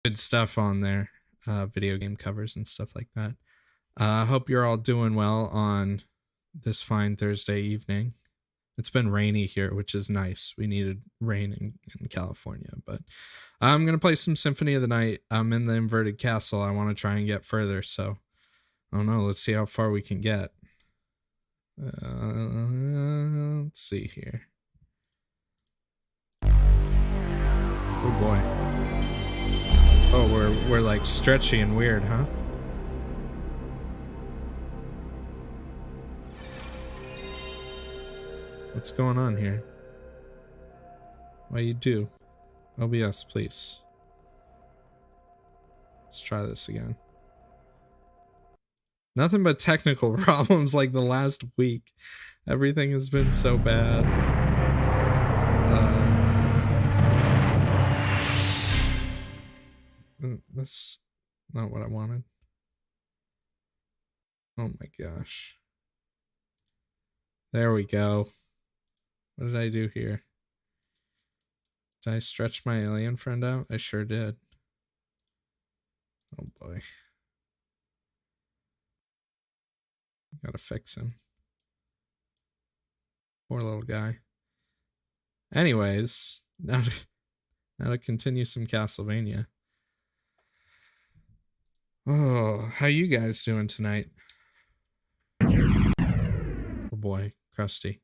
good stuff on there, video game covers and stuff like that. I hope you're all doing well on this fine Thursday evening. It's been rainy here, which is nice. We needed rain in California, but I'm going to play some Symphony of the Night. I'm in the inverted castle. I want to try and get further, so I don't know. Let's see how far we can get. Let's see here. Oh boy. Oh, we're like stretchy and weird, huh? What's going on here? Why you do? OBS, please. Let's try this again. Nothing but technical problems like the last week. Everything has been so bad. That's not what I wanted. Oh my gosh. There we go. What did I do here? Did I stretch my alien friend out? I sure did. Oh boy. Gotta fix him. Poor little guy. Anyways, now to continue some Castlevania. Oh, how you guys doing tonight? Oh boy, crusty.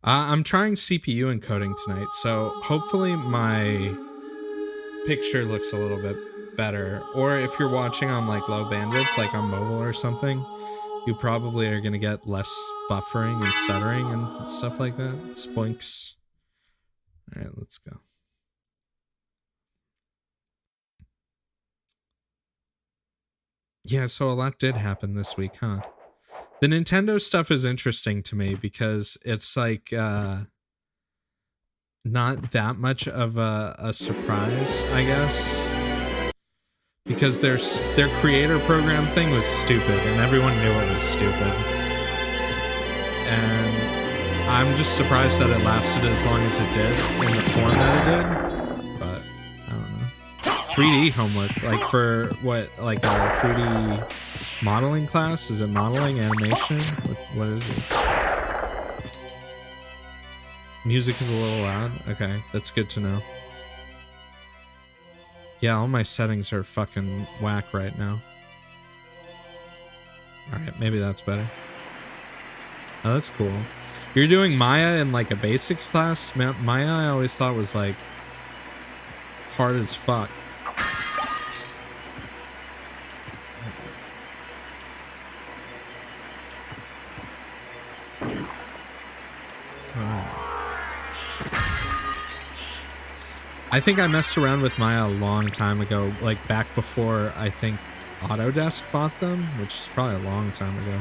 I'm trying CPU encoding tonight, so hopefully my picture looks a little bit better. Or if you're watching on like low bandwidth, like on mobile or something, you probably are going to get less buffering and stuttering and stuff like that. Spoinks. All right, let's go. Yeah, so a lot did happen this week, huh? The Nintendo stuff is interesting to me because it's like not that much of a surprise, I guess. Because their creator program thing was stupid and everyone knew it was stupid. And I'm just surprised that it lasted as long as it did in the form that it did. But I don't know. 3D homework, like for what, like a 3D modeling class? Is it modeling, animation? What is it? Music is a little loud. Okay, that's good to know. Yeah, all my settings are fucking whack right now. Alright, maybe that's better. Oh, that's cool. You're doing Maya in like a basics class? Maya I always thought was like hard as fuck. I think I messed around with Maya a long time ago, like back before I think Autodesk bought them, which is probably a long time ago.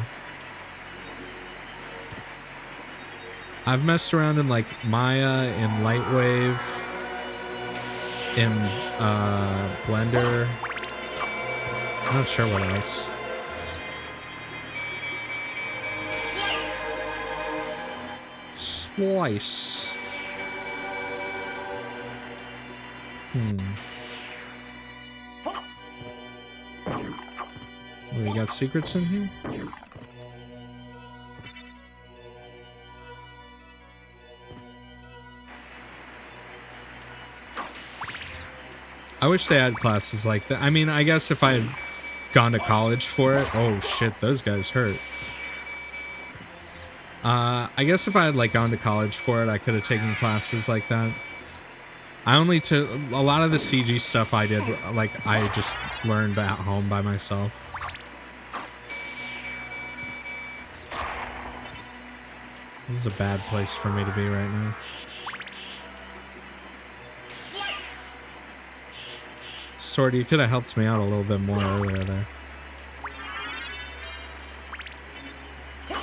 I've messed around in like Maya, in Lightwave, in Blender. I'm not sure what else. Slice. We got secrets in here? I wish they had classes like that. I mean, I guess if I had gone to college for it. Oh shit, those guys hurt. I guess if I had like gone to college for it, I could have taken classes like that. I only took a lot of the CG stuff I did, like I just learned at home by myself. This is a bad place for me to be right now. Sword, you could have helped me out a little bit more earlier there.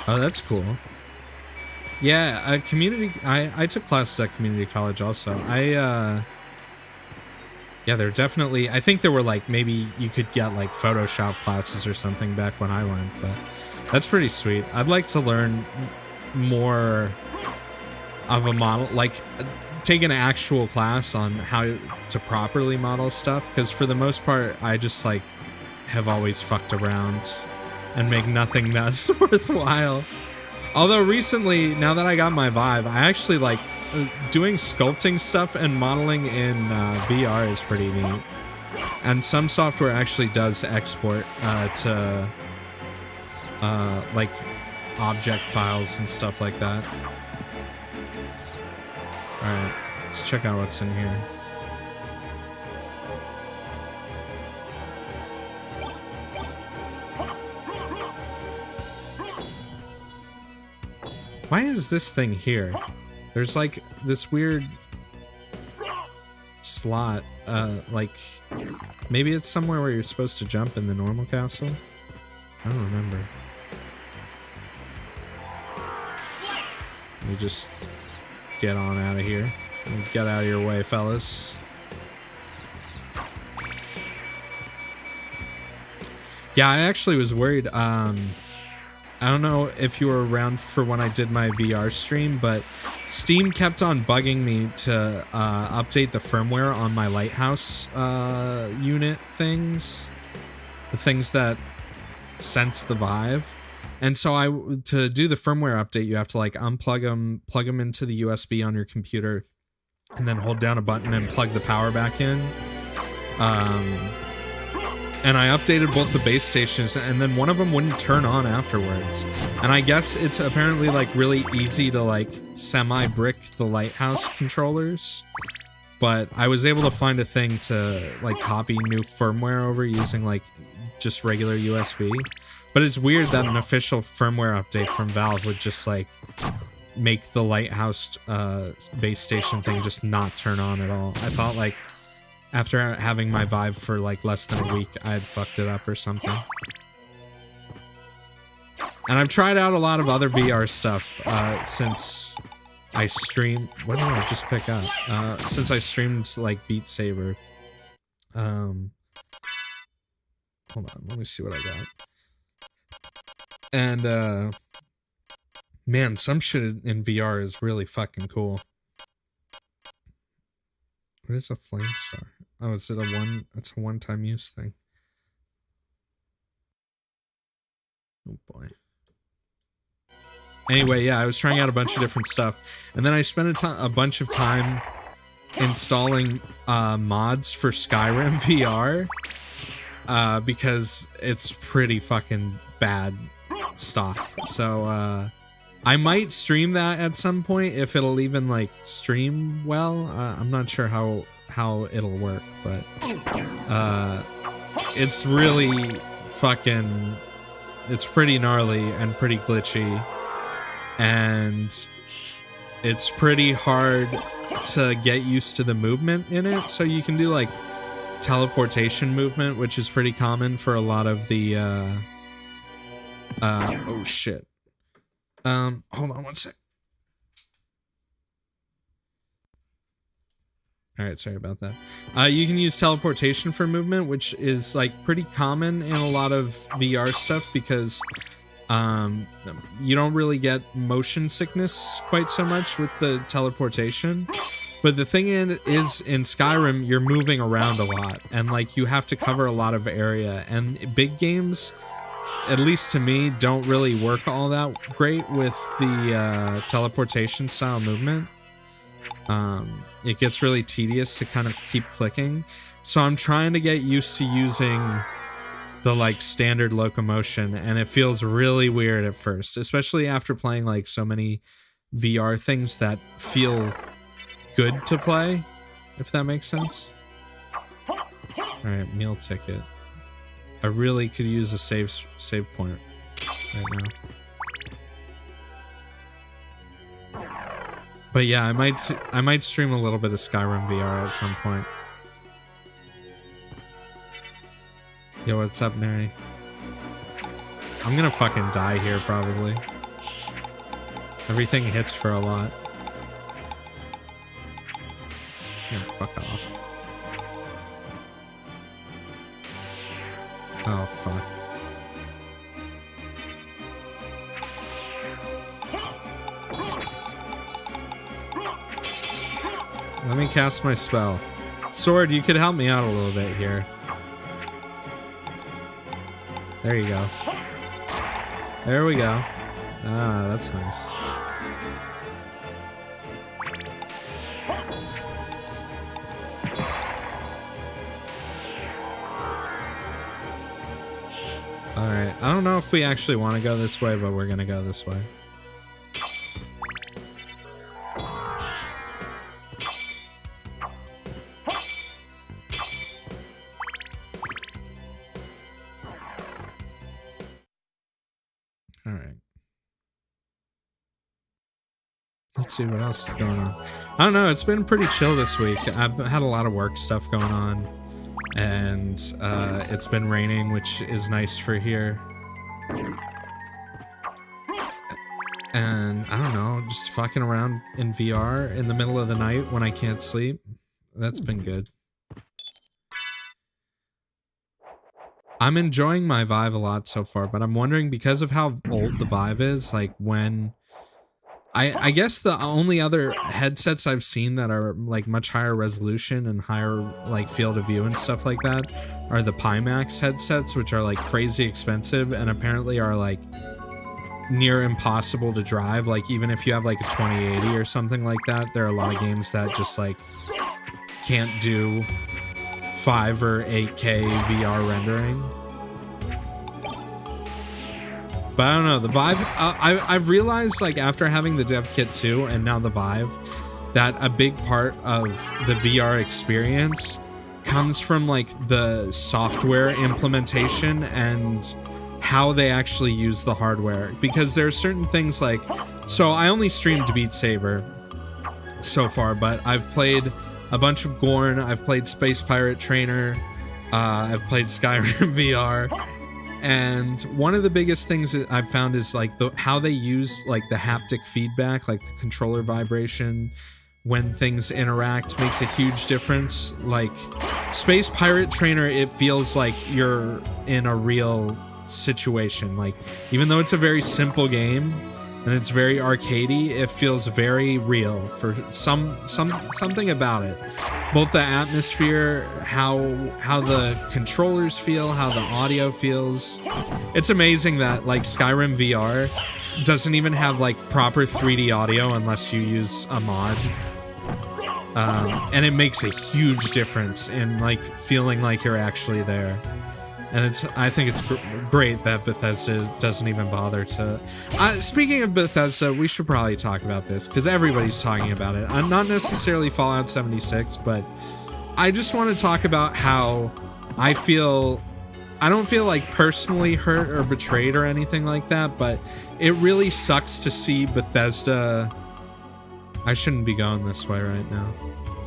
Oh, that's cool. Yeah, community. I took classes at community college also. Yeah, they're definitely. I think there were like maybe you could get like Photoshop classes or something back when I went, but that's pretty sweet. I'd like to learn more of a model, like take an actual class on how to properly model stuff, because for the most part, I just like have always fucked around and make nothing that's worthwhile. Although recently, now that I got my Vive, I actually like doing sculpting stuff and modeling in VR is pretty neat. And some software actually does export to like object files and stuff like that. Alright, let's check out what's in here. Why is this thing here? There's like this weird slot, like maybe it's somewhere where you're supposed to jump in the normal castle? I don't remember. Let me just get on out of here. Get out of your way, fellas. Yeah, I actually was worried. I don't know if you were around for when I did my VR stream, but Steam kept on bugging me to update the firmware on my Lighthouse unit things. The things that sense the Vive. And so to do the firmware update, you have to like unplug them, plug them into the USB on your computer, and then hold down a button and plug the power back in. And I updated both the base stations, and then one of them wouldn't turn on afterwards. And I guess it's apparently like really easy to like semi-brick the Lighthouse controllers. But I was able to find a thing to like copy new firmware over using like just regular USB. But it's weird that an official firmware update from Valve would just like make the Lighthouse base station thing just not turn on at all. I thought like after having my Vive for like less than a week, I had fucked it up or something. And I've tried out a lot of other VR stuff since I streamed. What did I just pick up? Since I streamed like Beat Saber. Hold on, let me see what I got. And man, some shit in VR is really fucking cool. What is a flame star? Oh, is it it's a one-time use thing. Oh boy. Anyway, yeah, I was trying out a bunch of different stuff. And then I spent a bunch of time installing mods for Skyrim VR. Because it's pretty fucking bad stock. So, I might stream that at some point if it'll even like stream well. I'm not sure how it'll work, but it's really fucking, it's pretty gnarly and pretty glitchy, and it's pretty hard to get used to the movement in it. So you can do like teleportation movement, which is pretty common for a lot of the oh shit. Hold on one sec. Alright, sorry about that. You can use teleportation for movement, which is like pretty common in a lot of VR stuff because you don't really get motion sickness quite so much with the teleportation. But the thing is in Skyrim, you're moving around a lot, and like you have to cover a lot of area, and big games, at least to me, don't really work all that great with the teleportation style movement. It gets really tedious to kind of keep clicking. So I'm trying to get used to using the like standard locomotion, and it feels really weird at first, especially after playing like so many VR things that feel good to play, if that makes sense. Alright, meal ticket. I really could use a save point right now. But yeah, I might stream a little bit of Skyrim VR at some point. Yo, what's up, Mary? I'm gonna fucking die here probably. Everything hits for a lot. Yeah, fuck off. Oh, fuck. Let me cast my spell. Sword, you could help me out a little bit here. There you go. There we go. Ah, that's nice. Alright, I don't know if we actually want to go this way, but we're gonna go this way. Alright. Let's see what else is going on. I don't know, it's been pretty chill this week. I've had a lot of work stuff going on. And it's been raining, which is nice for here. And I don't know, just fucking around in VR in the middle of the night when I can't sleep. That's been good. I'm enjoying my Vive a lot so far, but I'm wondering, because of how old the Vive is, like when... I guess the only other headsets I've seen that are like much higher resolution and higher like field of view and stuff like that are the Pimax headsets, which are like crazy expensive and apparently are like near impossible to drive. Like even if you have like a 2080 or something like that, there are a lot of games that just like can't do 5 or 8K VR rendering. But I don't know, the Vive, I've realized, like, after having the dev kit too, and now the Vive, that a big part of the VR experience comes from, like, the software implementation and how they actually use the hardware. Because there are certain things like, so I only streamed Beat Saber so far, but I've played a bunch of Gorn, I've played Space Pirate Trainer, I've played Skyrim VR. And one of the biggest things that I've found is like how they use like the haptic feedback, like the controller vibration when things interact makes a huge difference. Like Space Pirate Trainer, it feels like you're in a real situation. Like even though it's a very simple game and it's very arcadey, it feels very real for something about it. Both the atmosphere, how the controllers feel, how the audio feels. It's amazing that like Skyrim VR doesn't even have like proper 3D audio unless you use a mod. And it makes a huge difference in like feeling like you're actually there. And I think it's great that Bethesda doesn't even bother to... speaking of Bethesda, we should probably talk about this, because everybody's talking about it. I'm not necessarily Fallout 76, but I just want to talk about how I feel... I don't feel like personally hurt or betrayed or anything like that, but it really sucks to see Bethesda... I shouldn't be going this way right now.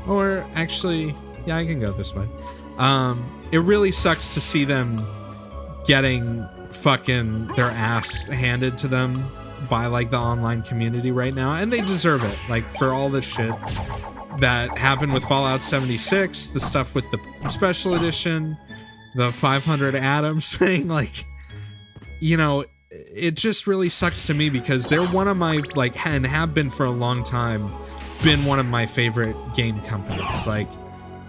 Or actually, yeah, I can go this way. It really sucks to see them getting fucking their ass handed to them by like the online community right now, and they deserve it. Like for all the shit that happened with Fallout 76, the stuff with the special edition, the 500 Atoms thing, like, you know, it just really sucks to me because they're one of my, like, and have been for a long time, been one of my favorite game companies. Like,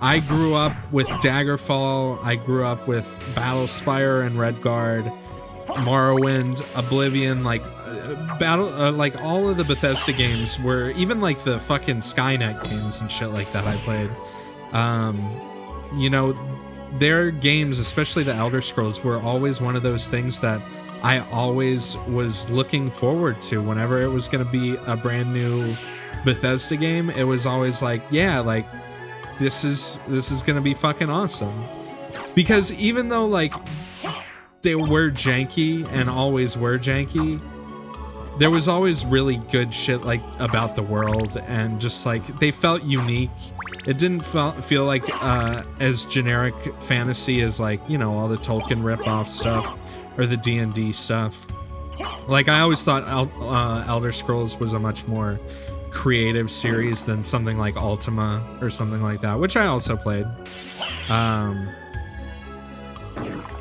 I grew up with Daggerfall, I grew up with Battlespire and Redguard, Morrowind, Oblivion, like like all of the Bethesda games were, even like the fucking Skynet games and shit like that I played. You know, their games, especially the Elder Scrolls, were always one of those things that I always was looking forward to whenever it was going to be a brand new Bethesda game. It was always like, yeah, like this is gonna be fucking awesome. Because even though like they were janky and always were janky, there was always really good shit like about the world, and just like they felt unique. It didn't feel like as generic fantasy as like, you know, all the Tolkien ripoff stuff or the D&D stuff. Like I always thought Elder Scrolls was a much more creative series than something like Ultima or something like that, which I also played.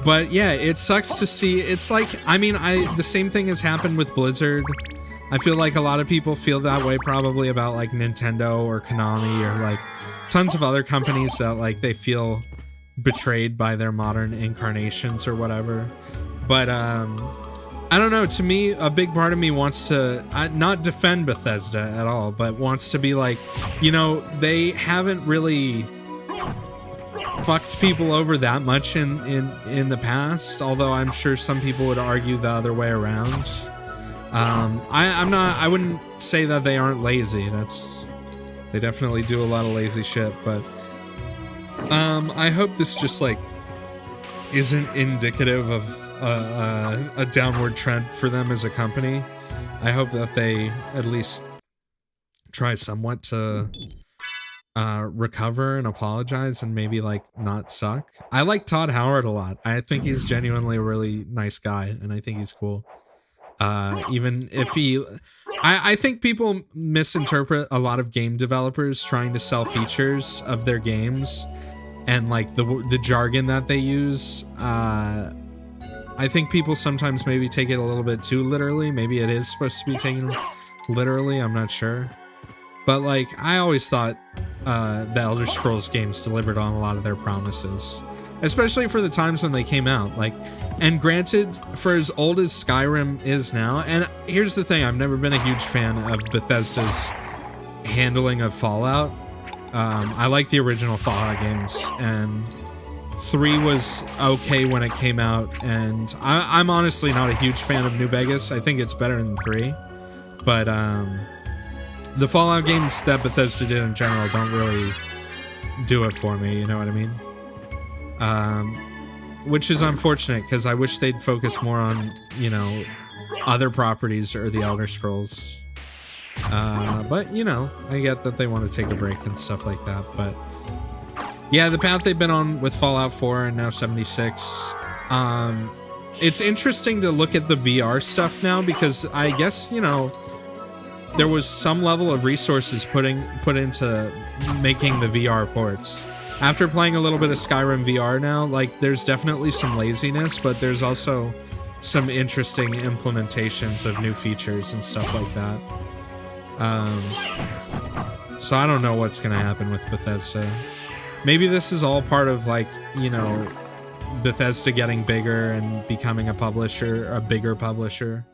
But yeah, it sucks to see. It's like, I mean, the same thing has happened with Blizzard I feel like a lot of people feel that way probably about like Nintendo or Konami or like tons of other companies that like they feel betrayed by their modern incarnations or whatever. But I don't know, to me a big part of me wants to not defend Bethesda at all, but wants to be like, you know, they haven't really fucked people over that much in the past, although I'm sure some people would argue the other way around. I wouldn't say that they aren't lazy. They definitely do a lot of lazy shit, but I hope this just like isn't indicative of a downward trend for them as a company. I hope that they at least try somewhat to recover and apologize and maybe like not suck. I like Todd Howard a lot. I think he's genuinely a really nice guy, and I think he's cool. Even if I think people misinterpret a lot of game developers trying to sell features of their games and like the jargon that they use. I think people sometimes maybe take it a little bit too literally. Maybe it is supposed to be taken literally, I'm not sure. But like, I always thought the Elder Scrolls games delivered on a lot of their promises, especially for the times when they came out. Like, and granted, for as old as Skyrim is now, and here's the thing, I've never been a huge fan of Bethesda's handling of Fallout. I like the original Fallout games, and 3 was okay when it came out, and I'm honestly not a huge fan of New Vegas. I think it's better than 3, but the Fallout games that Bethesda did in general don't really do it for me, you know what I mean? Which is unfortunate, because I wish they'd focus more on, you know, other properties or the Elder Scrolls. But, you know, I get that they want to take a break and stuff like that, but yeah, the path they've been on with Fallout 4 and now 76, it's interesting to look at the VR stuff now, because I guess, you know, there was some level of resources put into making the VR ports. After playing a little bit of Skyrim VR now, like, there's definitely some laziness, but there's also some interesting implementations of new features and stuff like that. So I don't know what's gonna happen with Bethesda. Maybe this is all part of, like, you know, Bethesda getting bigger and becoming a bigger publisher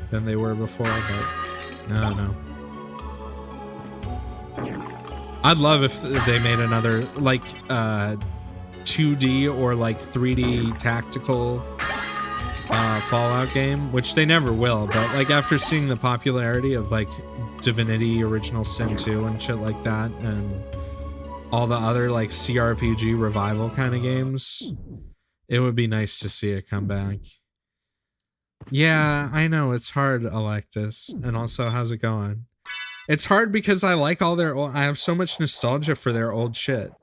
than they were before, but I don't know. I'd love if they made another, like, 2D or, like, 3D tactical Fallout game, which they never will, but, like, after seeing the popularity of, like, Divinity, Original Sin 2 and shit like that, and all the other, like, CRPG revival kind of games, it would be nice to see it come back. Yeah, I know, it's hard, Electus. And also, how's it going? It's hard because I like all their old, I have so much nostalgia for their old shit.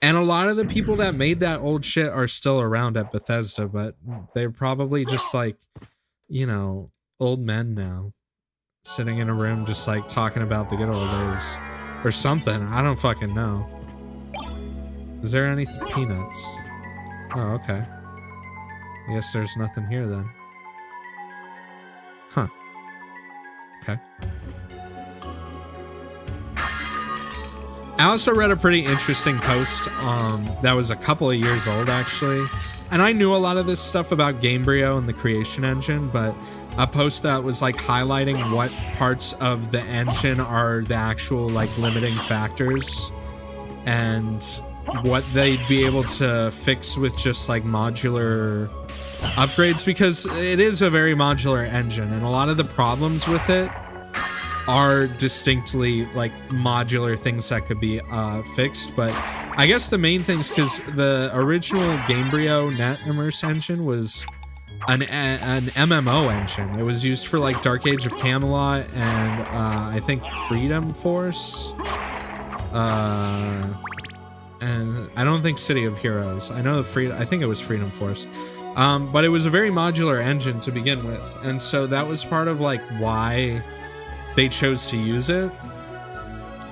And a lot of the people that made that old shit are still around at Bethesda, but they're probably just like, you know, old men now, sitting in a room just like talking about the good old days or something. I don't fucking know. Is there any peanuts? Oh, okay. I guess there's nothing here then. Huh. Okay. I also read a pretty interesting post that was a couple of years old, actually. And I knew a lot of this stuff about Gamebryo and the creation engine, but a post that was like highlighting what parts of the engine are the actual like limiting factors and what they'd be able to fix with just like modular upgrades, because it is a very modular engine and a lot of the problems with it are distinctly like modular things that could be fixed. But I guess the main things, because the original Gamebryo net immerse engine was an MMO engine. It was used for like Dark Age of Camelot and I think Freedom Force, and I don't think City of Heroes. I know I think it was Freedom Force. But it was a very modular engine to begin with, and so that was part of like why they chose to use it.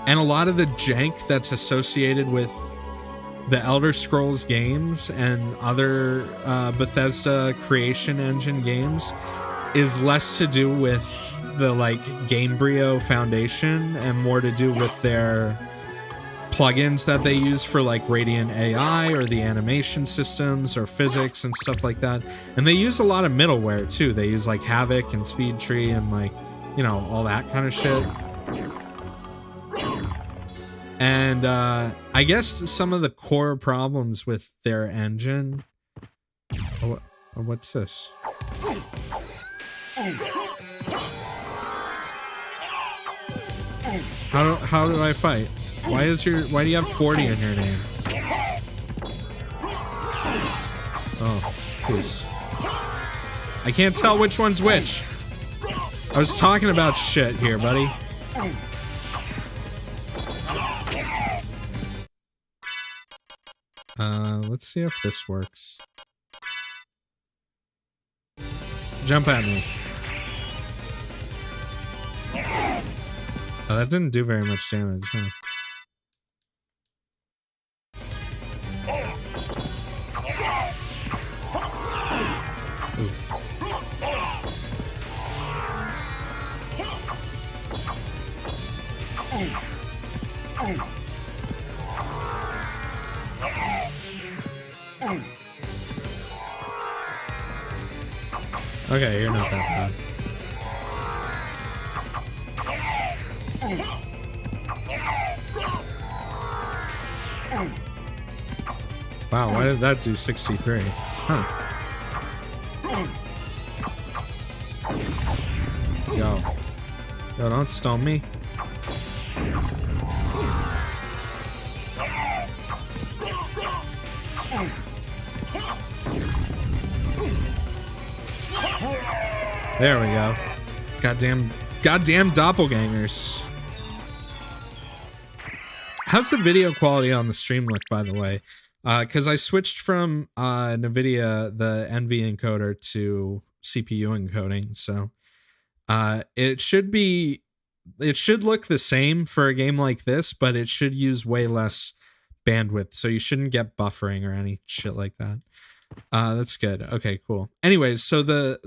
And a lot of the jank that's associated with the Elder Scrolls games and other Bethesda creation engine games is less to do with the like Gamebryo Foundation and more to do with their plugins that they use for like Radiant AI or the animation systems or physics and stuff like that. And they use a lot of middleware too. They use like Havoc and Speedtree and like, you know, all that kind of shit. And I guess some of the core problems with their engine. What's this? How do I fight? Why do you have 40 in your name? Oh, please. I can't tell which one's which. I was talking about shit here, buddy. Let's see if this works. Jump at me. Oh, that didn't do very much damage, huh? Ooh. Okay, you're not that bad. Wow, why did that do 63? Huh. Yo, don't stone me. There we go. Goddamn doppelgangers. How's the video quality on the stream look, by the way? Because I switched from NVIDIA, the NV encoder, to CPU encoding, so it should look the same for a game like this, but it should use way less bandwidth, so you shouldn't get buffering or any shit like that. That's good. Okay, cool. Anyways, so the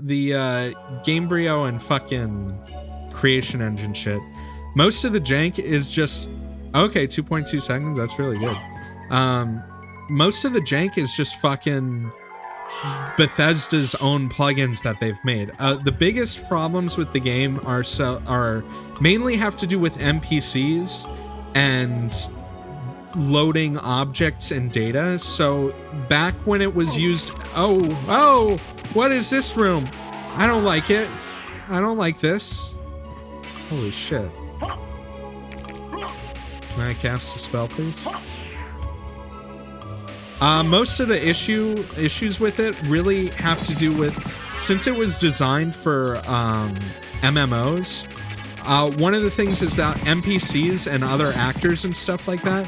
Gamebryo and fucking creation engine shit, most of the jank is just okay. 2.2 seconds. That's really good. Most of the jank is just fucking Bethesda's own plugins that they've made. The biggest problems with the game are mainly have to do with NPCs and loading objects and data. So back when it was used, oh, what is this room? I don't like it. I don't like this. Holy shit. Can I cast a spell, please? Most of the issues with it really have to do with, since it was designed for MMOs, one of the things is that NPCs and other actors and stuff like that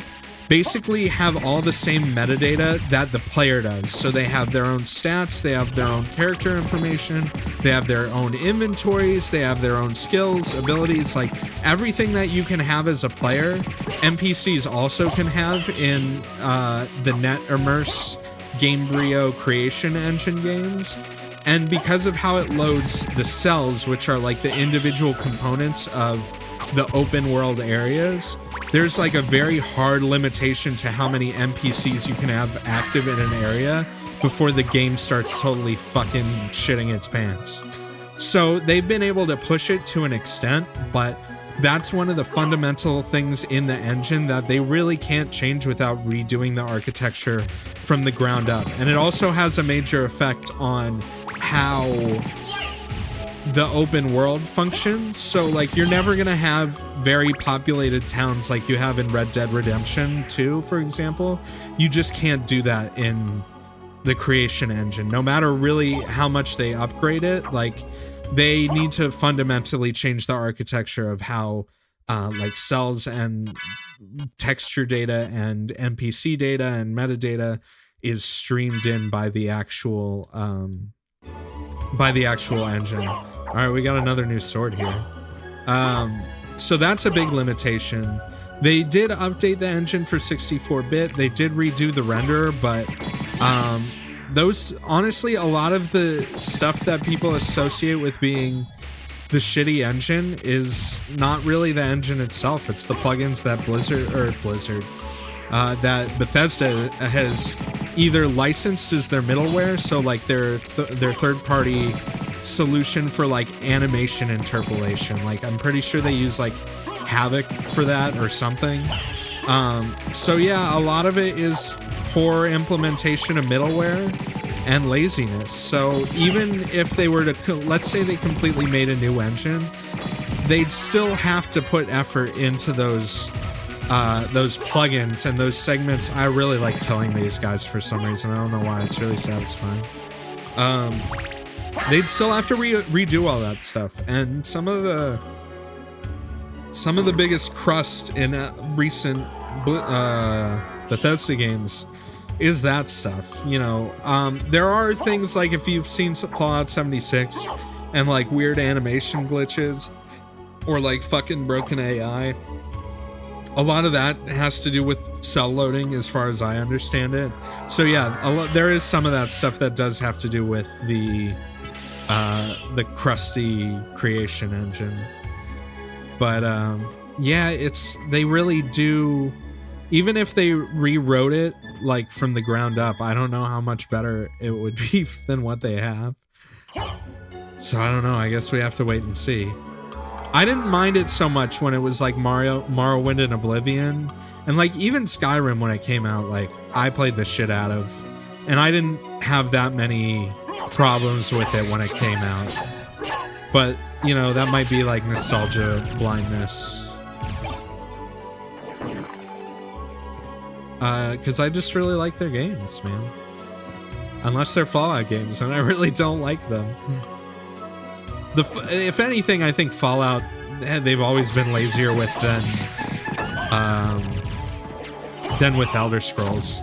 basically have all the same metadata that the player does. So they have their own stats, they have their own character information, they have their own inventories, they have their own skills, abilities, like everything that you can have as a player, NPCs also can have in the NetImmerse Gamebryo creation engine games. And because of how it loads the cells, which are like the individual components of the open world areas, there's like a very hard limitation to how many NPCs you can have active in an area before the game starts totally fucking shitting its pants. So they've been able to push it to an extent, but that's one of the fundamental things in the engine that they really can't change without redoing the architecture from the ground up. And it also has a major effect on how the open world functions. So like you're never gonna have very populated towns like you have in Red Dead Redemption 2, for example. You just can't do that in the creation engine, no matter really how much they upgrade it. Like they need to fundamentally change the architecture of how like cells and texture data and NPC data and metadata is streamed in by the actual engine. All right, we got another new sword here. So that's a big limitation. They did update the engine for 64-bit. They did redo the renderer, but those, honestly, a lot of the stuff that people associate with being the shitty engine is not really the engine itself. It's the plugins that that Bethesda has either licensed as their middleware, so like their third-party solution for like animation interpolation. Like I'm pretty sure they use like Havoc for that or something. So yeah, a lot of it is poor implementation of middleware and laziness. So even if they were to, let's say they completely made a new engine, they'd still have to put effort into those plugins and those segments. I really like killing these guys for some reason. I don't know why. It's really satisfying. They'd still have to redo all that stuff, and some of the biggest crust in recent Bethesda games is that stuff. You know, there are things like if you've seen Fallout 76 and like weird animation glitches or like fucking broken AI. A lot of that has to do with cell loading, as far as I understand it. So yeah, there is some of that stuff that does have to do with the crusty creation engine. But yeah, they really do. Even if they rewrote it like from the ground up, I don't know how much better it would be than what they have. So I don't know. I guess we have to wait and see. I didn't mind it so much when it was like Morrowind and Oblivion, and like even Skyrim when it came out. Like I played the shit out of, and I didn't have that many problems with it when it came out. But you know, that might be like nostalgia blindness. Because I just really like their games, man. Unless they're Fallout games, and I really don't like them. If anything, I think Fallout, they've always been lazier with than with Elder Scrolls.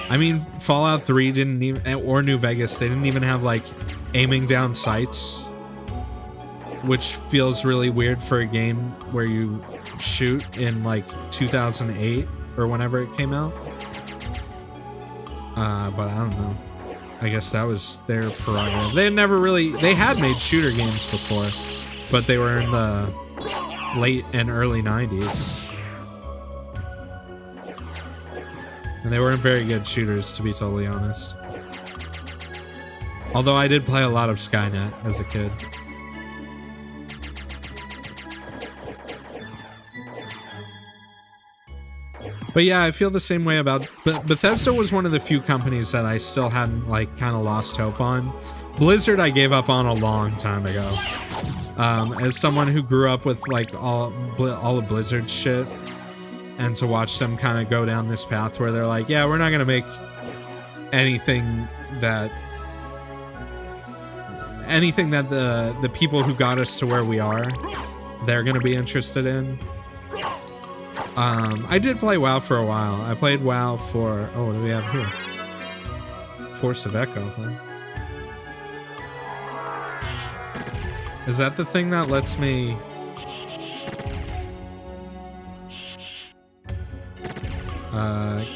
I mean, Fallout 3 didn't even, or New Vegas, they didn't even have like aiming down sights, which feels really weird for a game where you shoot in like 2008 or whenever it came out. But I don't know. I guess that was their prerogative. They had made shooter games before, but they were in the late and early 90s. And they weren't very good shooters, to be totally honest. Although I did play a lot of Skynet as a kid. But yeah, I feel the same way about... Bethesda was one of the few companies that I still hadn't, like, kind of lost hope on. Blizzard I gave up on a long time ago. As someone who grew up with, like, all of Blizzard's shit, and to watch them kind of go down this path where they're like, yeah, we're not going to make anything that the people who got us to where we are, they're going to be interested in. I did play WoW for a while. I played WoW for... Oh, what do we have here? Force of Echo, huh? Is that the thing that lets me...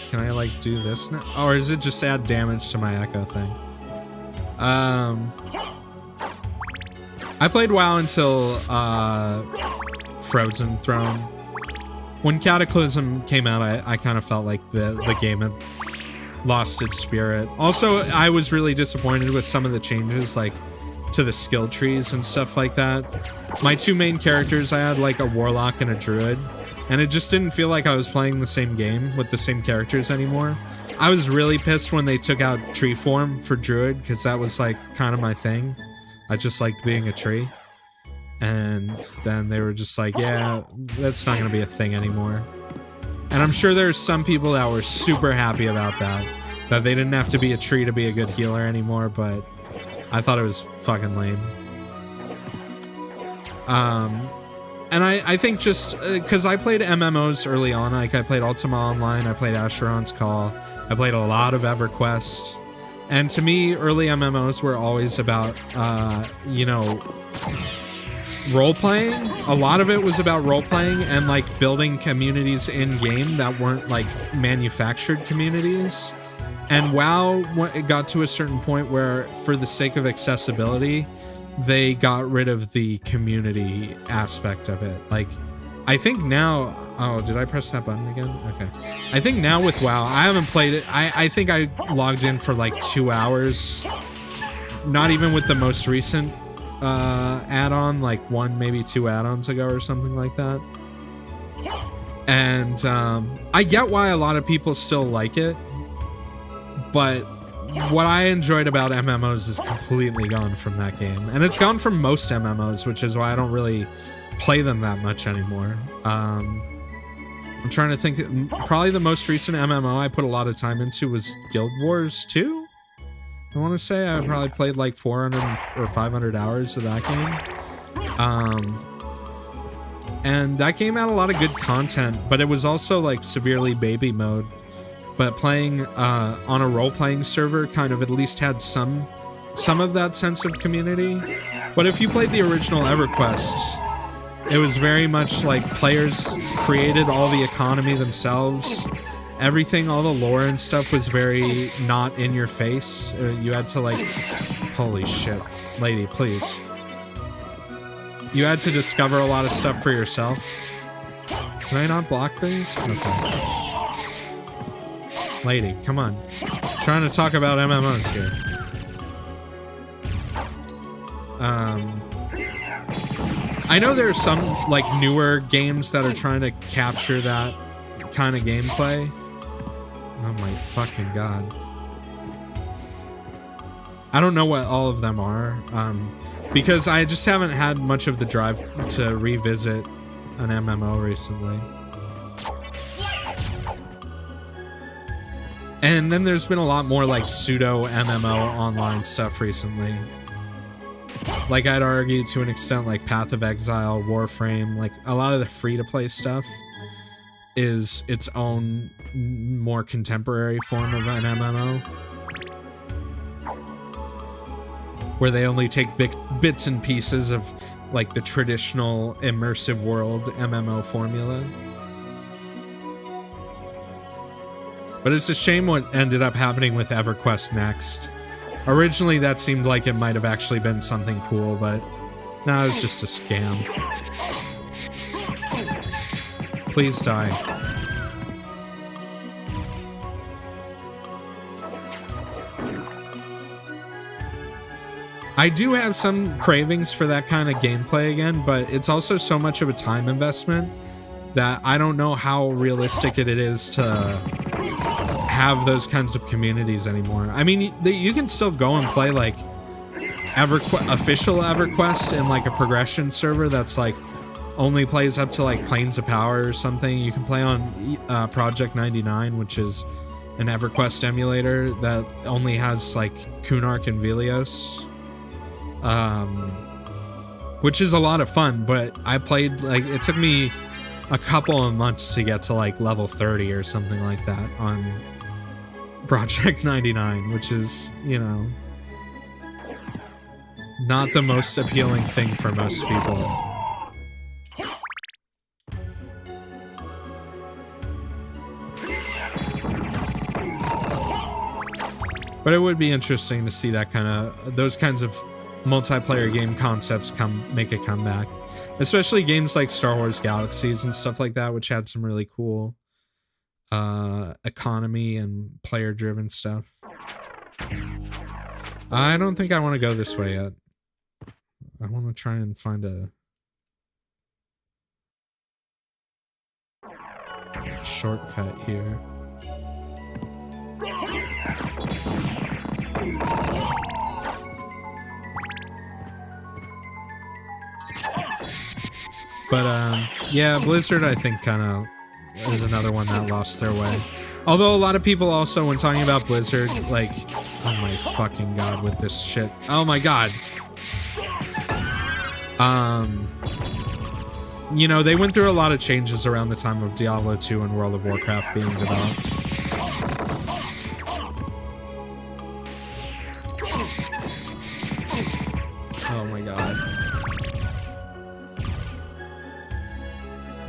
Can I, like, do this now? Or is it just add damage to my Echo thing? I played WoW until, Frozen Throne. When Cataclysm came out, I kind of felt like the game had lost its spirit. Also, I was really disappointed with some of the changes, like, to the skill trees and stuff like that. My two main characters, I had, like, a Warlock and a Druid, and it just didn't feel like I was playing the same game with the same characters anymore. I was really pissed when they took out tree form for Druid, because that was, like, kind of my thing. I just liked being a tree. And then they were just like, yeah, that's not going to be a thing anymore. And I'm sure there's some people that were super happy about that they didn't have to be a tree to be a good healer anymore, but I thought it was fucking lame. And I think just because I played MMOs early on, like I played Ultima Online, I played Asheron's Call, I played a lot of EverQuest, and to me, early MMOs were always about, you know, role-playing. A lot of it was about role-playing and like building communities in-game that weren't like manufactured communities. And WoW, it got to a certain point where, for the sake of accessibility, they got rid of the community aspect of it. Like, I think now, oh, did I press that button again? Okay. I think now with WoW, I haven't played it. I think I logged in for like 2 hours. Not even with the most recent add-on, like 1, maybe 2 add-ons ago or something like that. And I get why a lot of people still like it, but what I enjoyed about MMOs is completely gone from that game. And it's gone from most MMOs, which is why I don't really play them that much anymore. I'm trying to think. Probably the most recent MMO I put a lot of time into was Guild Wars 2. I want to say I probably played like 400 or 500 hours of that game. And that game had a lot of good content, but it was also like severely baby mode. But playing on a role-playing server kind of at least had some of that sense of community. But if you played the original EverQuest, it was very much like players created all the economy themselves. Everything, all the lore and stuff was very not in your face. You had to like, holy shit, lady, please. You had to discover a lot of stuff for yourself. Can I not block these? Okay. Lady, come on. I'm trying to talk about MMOs here. I know there are some like newer games that are trying to capture that kind of gameplay. Oh my fucking god. I don't know what all of them are, because I just haven't had much of the drive to revisit an MMO recently. And then there's been a lot more like pseudo MMO online stuff recently. Like I'd argue to an extent like Path of Exile, Warframe, like a lot of the free-to-play stuff is its own more contemporary form of an MMO. Where they only take bits and pieces of like the traditional immersive world MMO formula. But it's a shame what ended up happening with EverQuest Next. Originally, that seemed like it might have actually been something cool, but no, it was just a scam. Please die. I do have some cravings for that kind of gameplay again, but it's also so much of a time investment that I don't know how realistic it is to have those kinds of communities anymore. I mean, you can still go and play like official EverQuest in like a progression server that's like only plays up to like Planes of Power or something. You can play on Project 99, which is an EverQuest emulator that only has like Kunark and Velios, which is a lot of fun. But I played like it took me a couple of months to get to like level 30 or something like that on Project 99, which is, you know, not the most appealing thing for most people. But it would be interesting to see that those kinds of multiplayer game concepts make a comeback. Especially games like Star Wars Galaxies and stuff like that, which had some really cool economy and player-driven stuff. I don't think I want to go this way yet. I want to try and find a shortcut here. But yeah, Blizzard I think kind of is another one that lost their way. Although a lot of people also, when talking about Blizzard, like, oh my fucking god with this shit. Oh my god. You know, they went through a lot of changes around the time of Diablo 2 and World of Warcraft being developed. Oh my god.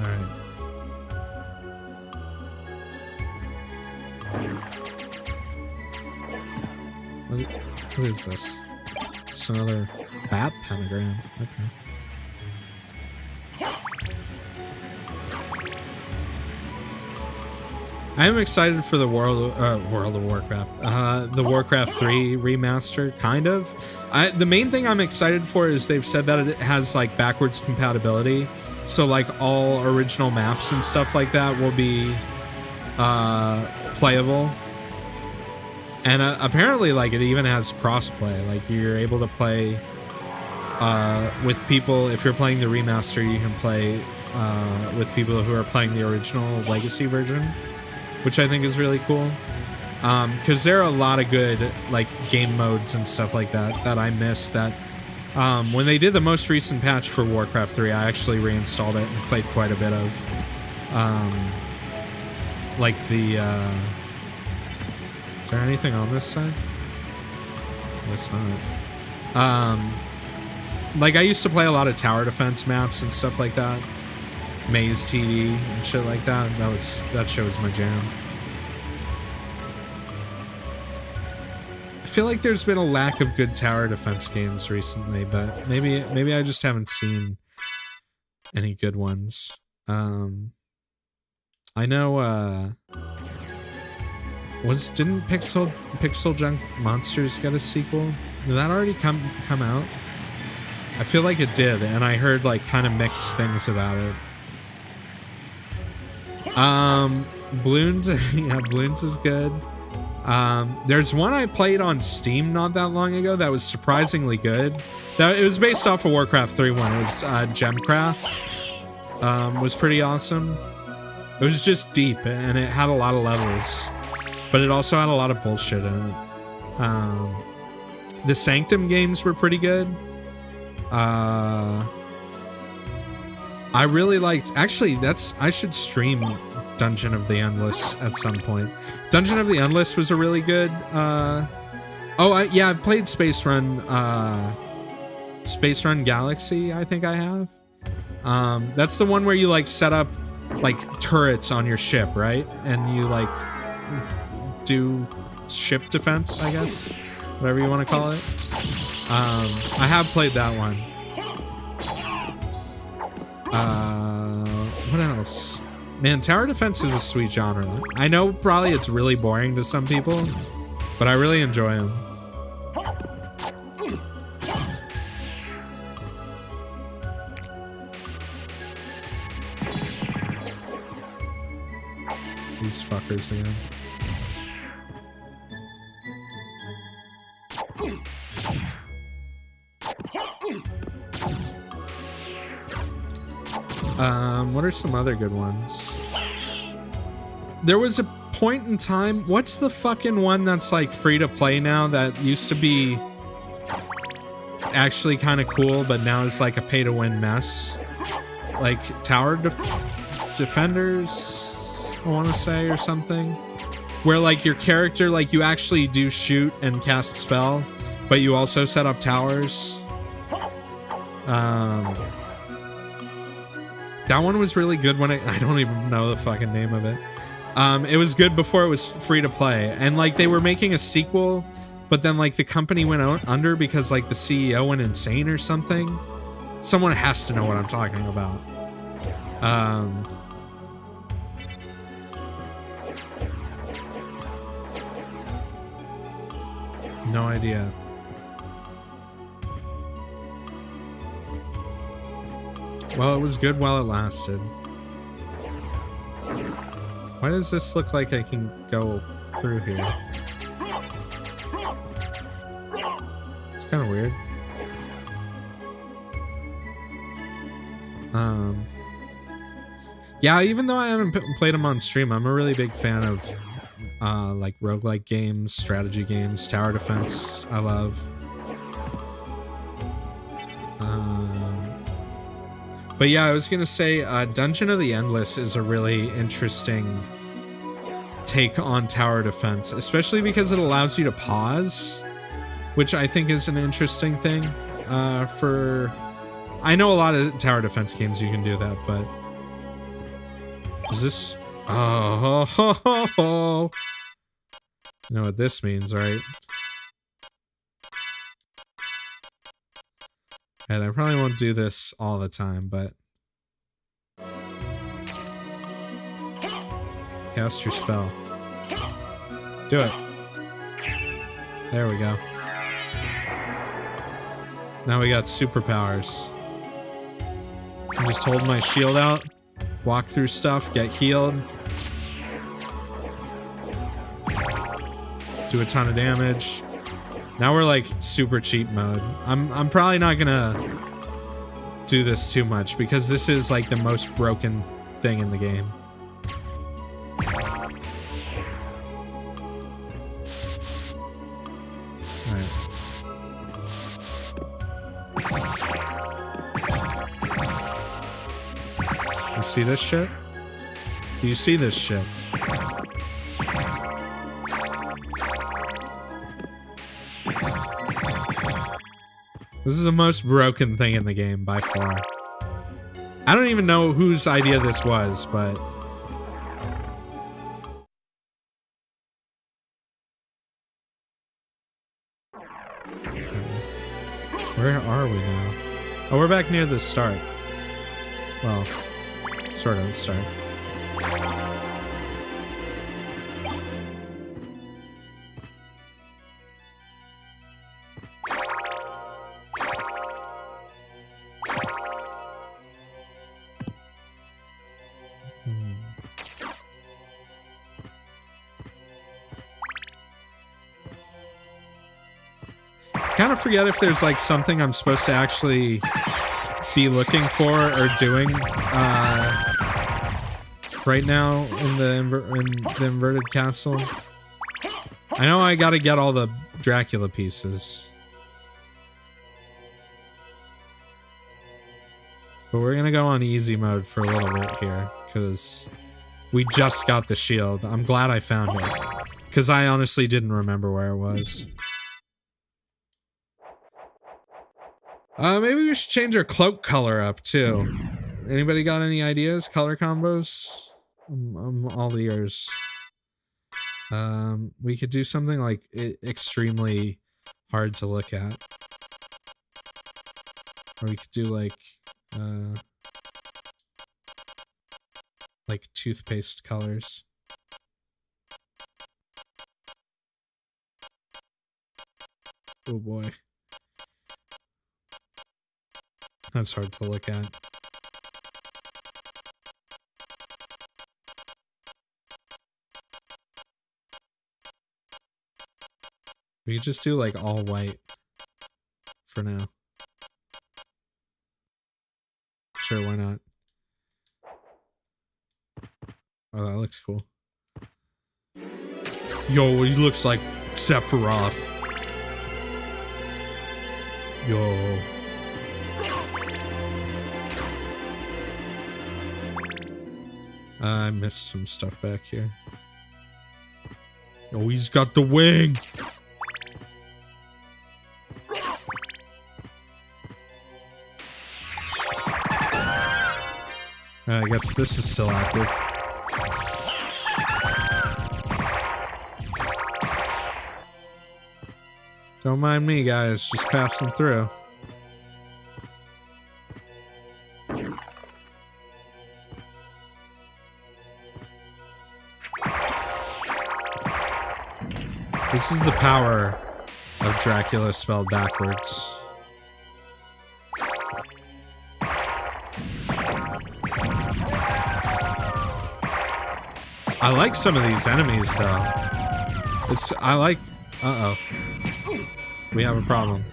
Alright. What is this? It's another bat pentagram. Okay. I am excited for the World of Warcraft, the Warcraft 3 remaster, kind of. The main thing I'm excited for is they've said that it has like backwards compatibility, so like all original maps and stuff like that will be playable. And apparently, like, it even has crossplay. Like, you're able to play with people. If you're playing the remaster, you can play with people who are playing the original Legacy version, which I think is really cool. Because there are a lot of good, like, game modes and stuff like that that I missed. That when they did the most recent patch for Warcraft 3, I actually reinstalled it and played quite a bit of. Like the... is there anything on this side? Guess not. Like, I used to play a lot of tower defense maps and stuff like that. Maze TD and shit like that. That shit was my jam. I feel like there's been a lack of good tower defense games recently, but maybe I just haven't seen any good ones. I know didn't Pixel Junk Monsters get a sequel? Did that already come out? I feel like it did, and I heard like kind of mixed things about it. Bloons, yeah, Bloons is good. There's one I played on Steam not that long ago that was surprisingly good. It was based off of Warcraft 3 one. It was Gemcraft. Was pretty awesome. It was just deep, and it had a lot of levels. But it also had a lot of bullshit in it. The Sanctum games were pretty good. I really liked... Actually, I should stream Dungeon of the Endless at some point. Dungeon of the Endless was a really good... I've played Space Run Galaxy, I think I have. That's the one where you, like, set up, like, turrets on your ship, right? And you, like... do ship defense, I guess, whatever you want to call it. I have played that one. What else? Man, tower defense is a sweet genre. I know probably it's really boring to some people, but I really enjoy them. These fuckers again. What are some other good ones? There was a point in time... What's the fucking one that's like free to play now that used to be actually kind of cool, but now it's like a pay to win mess? Like Tower Defenders, I want to say, or something. Where like your character, like you actually do shoot and cast a spell, but you also set up towers. That one was really good when I don't even know the fucking name of it. It was good before it was free to play. And like they were making a sequel, but then like the company went under because like the CEO went insane or something. Someone has to know what I'm talking about. No idea. Well, it was good while it lasted. Why does this look like I can go through here? It's kind of weird. Yeah, even though I haven't played them on stream, I'm a really big fan of like roguelike games, strategy games, tower defense. I love. But yeah, I was gonna say Dungeon of the Endless is a really interesting take on tower defense, especially because it allows you to pause, which I think is an interesting thing. I know a lot of tower defense games you can do that, but is this? Oh, ho, ho, ho. You know what this means, right? And I probably won't do this all the time, but cast your spell. Do it. There we go. Now we got superpowers. I just hold my shield out, walk through stuff, get healed, do a ton of damage. Now we're like super cheap mode. I'm probably not gonna do this too much because this is like the most broken thing in the game. Alright. You see this shit? Do you see this shit? This is the most broken thing in the game by far. I don't even know whose idea this was, but where are we now? Oh, we're back near the start. Well, sort of the start. Kind of forget if there's like something I'm supposed to actually be looking for or doing right now in the inverted castle. I know I gotta get all the Dracula pieces, but we're gonna go on easy mode for a little bit here because we just got the shield. I'm glad I found it because I honestly didn't remember where it was. Maybe we should change our cloak color up too. Anybody got any ideas? Color combos? I'm all ears. We could do something like extremely hard to look at. Or we could do like toothpaste colors. Oh boy. That's hard to look at. We could just do like all white for now. Sure, why not? Oh, that looks cool. Yo, he looks like Sephiroth. Yo. I missed some stuff back here. Oh, he's got the wing! I guess this is still active. Don't mind me, guys. Just passing through. This is the power of Dracula spelled backwards. I like some of these enemies though. Uh-oh. We have a problem.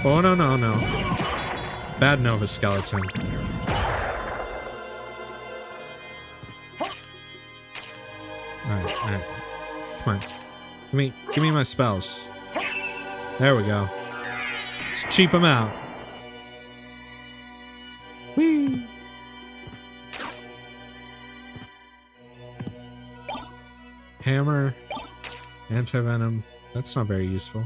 Oh no no no. Bad Nova Skeleton. Alright. Come on. Give me my spells. There we go. Let's cheap them out. Whee! Hammer. Anti-venom. That's not very useful.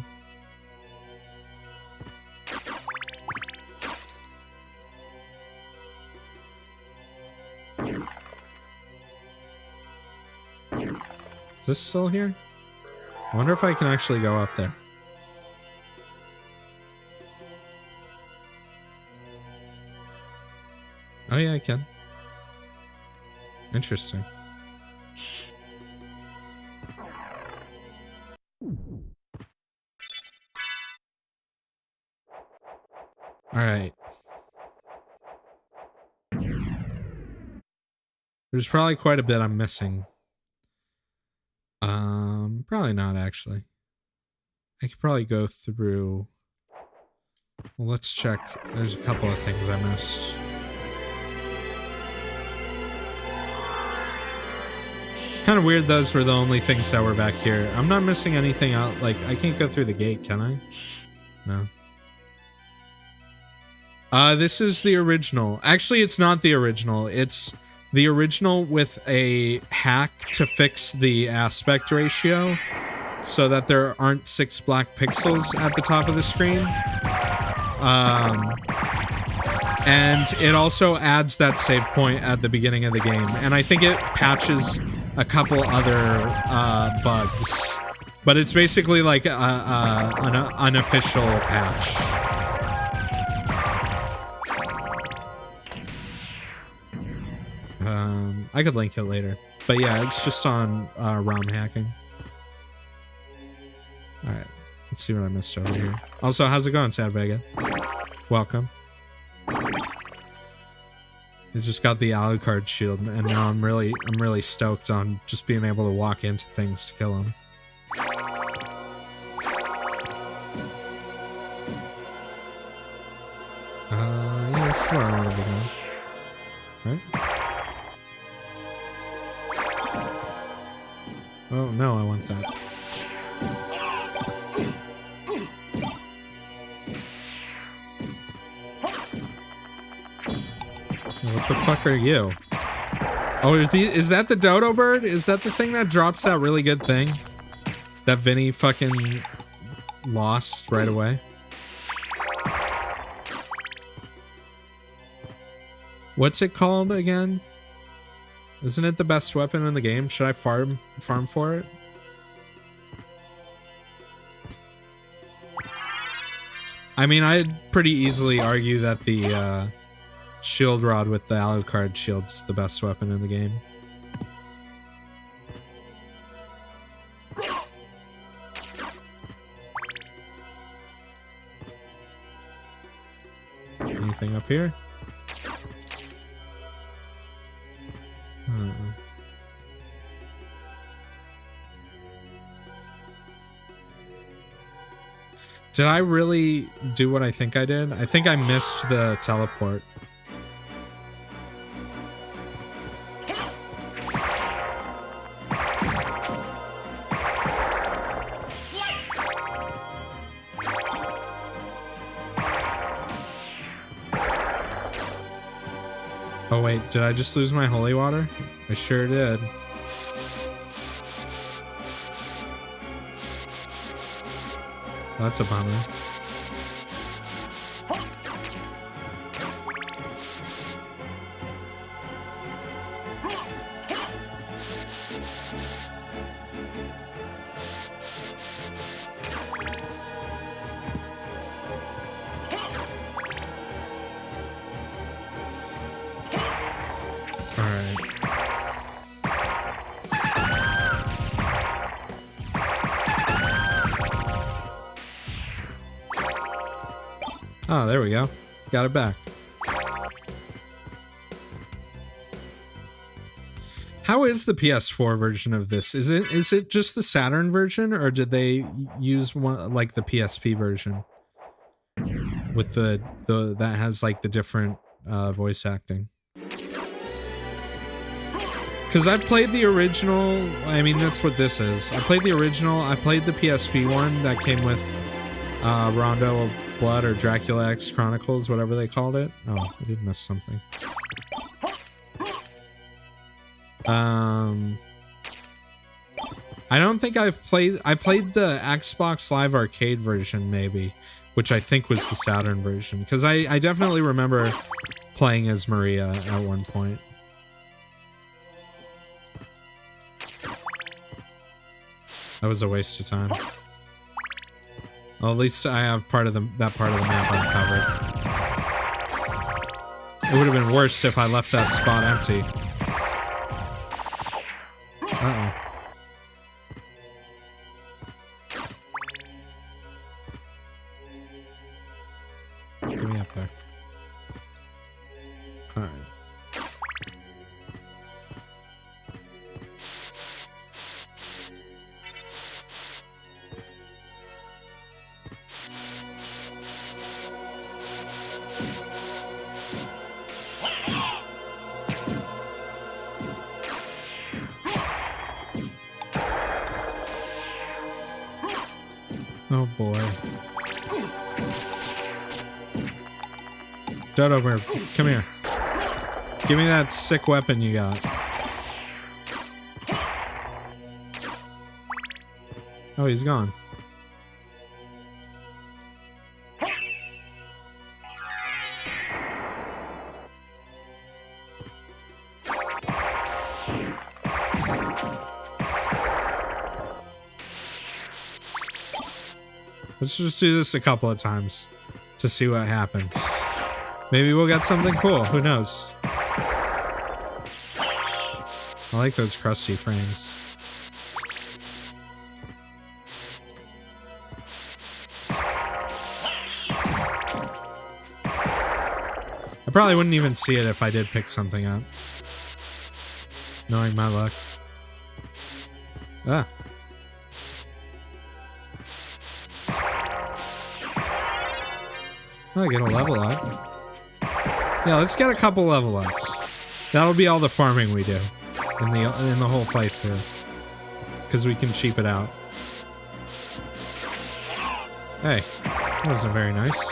Is this still here? I wonder if I can actually go up there. Oh yeah, I can. Interesting. All right. There's probably quite a bit I'm missing. Probably not actually. I could probably go through. Well, let's check. There's a couple of things I missed. Kind of weird those were the only things that were back here. I'm not missing anything out. Like, I can't go through the gate, can I? No. This is the original. Actually, it's not the original. It's the original with a hack to fix the aspect ratio so that there aren't 6 black pixels at the top of the screen. And it also adds that save point at the beginning of the game. And I think it patches a couple other bugs. But it's basically like an unofficial patch. I could link it later. But yeah, it's just on ROM hacking. Alright, let's see what I missed over here. Also, how's it going, Sad Vega? Welcome. I just got the Alucard shield, and now I'm really stoked on just being able to walk into things to kill them. Yeah, this is where I want to be going. Right? Oh, no, I want that. What the fuck are you? Oh, is that the dodo bird? Is that the thing that drops that really good thing? That Vinny fucking lost right away? What's it called again? Isn't it the best weapon in the game? Should I farm for it? I mean, I'd pretty easily argue that the shield rod with the Alucard shield's the best weapon in the game. Anything up here? Did I really do what I think I did? I think I missed the teleport. Oh wait, did I just lose my holy water? I sure did. That's a bummer. Oh, there we go. Got it back. How is the PS4 version of this? Is it just the Saturn version, or did they use one like the PSP version with the that has like the different voice acting? Because I played the original. I mean, that's what this is. I played the original. I played the PSP one that came with Rondo of Blood or Dracula X Chronicles, whatever they called it. Oh, I did miss something. I don't think I played the Xbox Live Arcade version, maybe, which I think was the Saturn version, because I definitely remember playing as Maria at one point. That was a waste of time. Well, at least I have that part of the map uncovered. It would have been worse if I left that spot empty. Uh-oh. Get me up there. Alright. Oh boy. Dodo, come here. Give me that sick weapon you got. Oh, he's gone. Let's just do this a couple of times to see what happens. Maybe we'll get something cool. Who knows? I like those crusty frames. I probably wouldn't even see it if I did pick something up. Knowing my luck. Ah. I get a level up. Yeah, let's get a couple level ups. That'll be all the farming we do in the whole playthrough, because we can cheap it out. Hey, that wasn't very nice.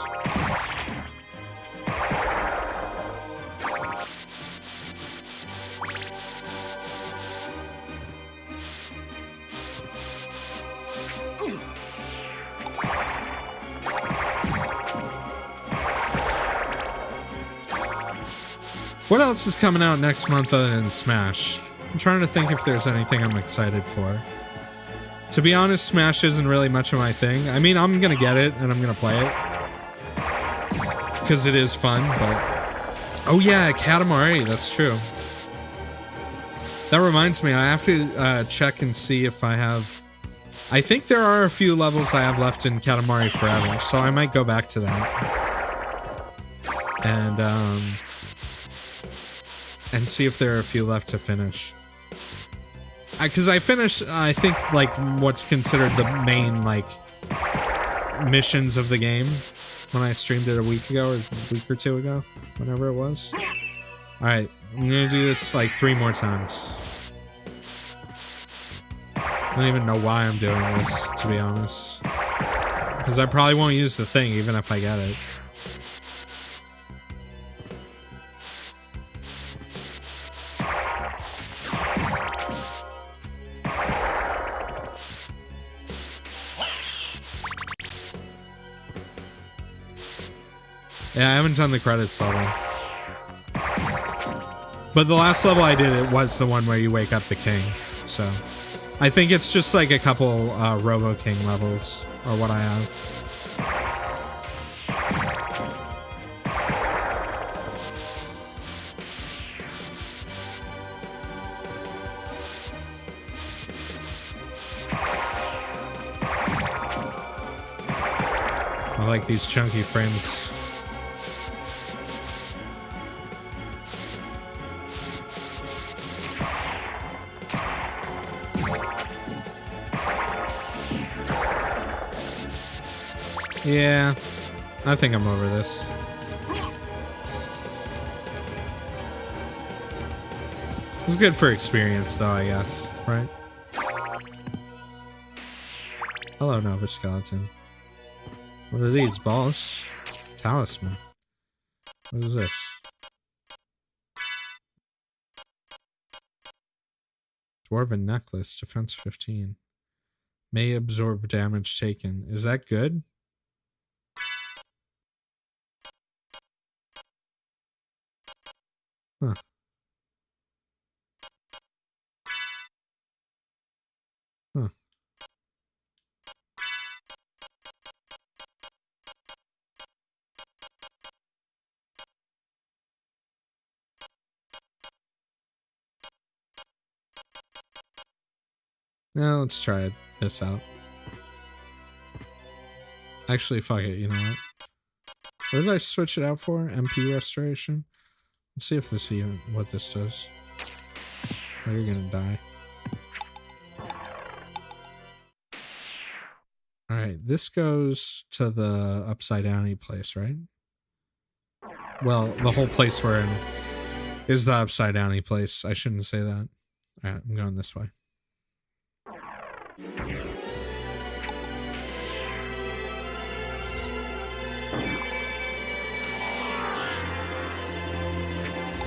What else is coming out next month other than Smash? I'm trying to think if there's anything I'm excited for. To be honest, Smash isn't really much of my thing. I mean, I'm gonna get it and I'm gonna play it because it is fun, but... Oh yeah, Katamari, that's true. That reminds me, I have to check and see if I have... I think there are a few levels I have left in Katamari Forever, so I might go back to that. And see if there are a few left to finish. Because I finished, I think, like, what's considered the main, like, missions of the game when I streamed it a week ago, or a week or two ago, whenever it was. Alright, I'm gonna do this, like, 3 more times. I don't even know why I'm doing this, to be honest. Because I probably won't use the thing, even if I get it. Yeah, I haven't done the credits level. But the last level I did, it was the one where you wake up the king, so... I think it's just like a couple Robo King levels, or what I have. I like these chunky frames. Yeah, I think I'm over this. It's good for experience, though, I guess, right? Hello, Nova Skeleton. What are these, balls? Talisman. What is this? Dwarven necklace, defense 15. May absorb damage taken. Is that good? Huh. Huh. Now let's try this out. Actually, fuck it, you know what? What did I switch it out for? MP restoration? Let's see if this even, what this does. Oh, you're gonna die. Alright, this goes to the upside downy place, right? Well, the whole place we're in is the upside downy place. I shouldn't say that. Alright, I'm going this way.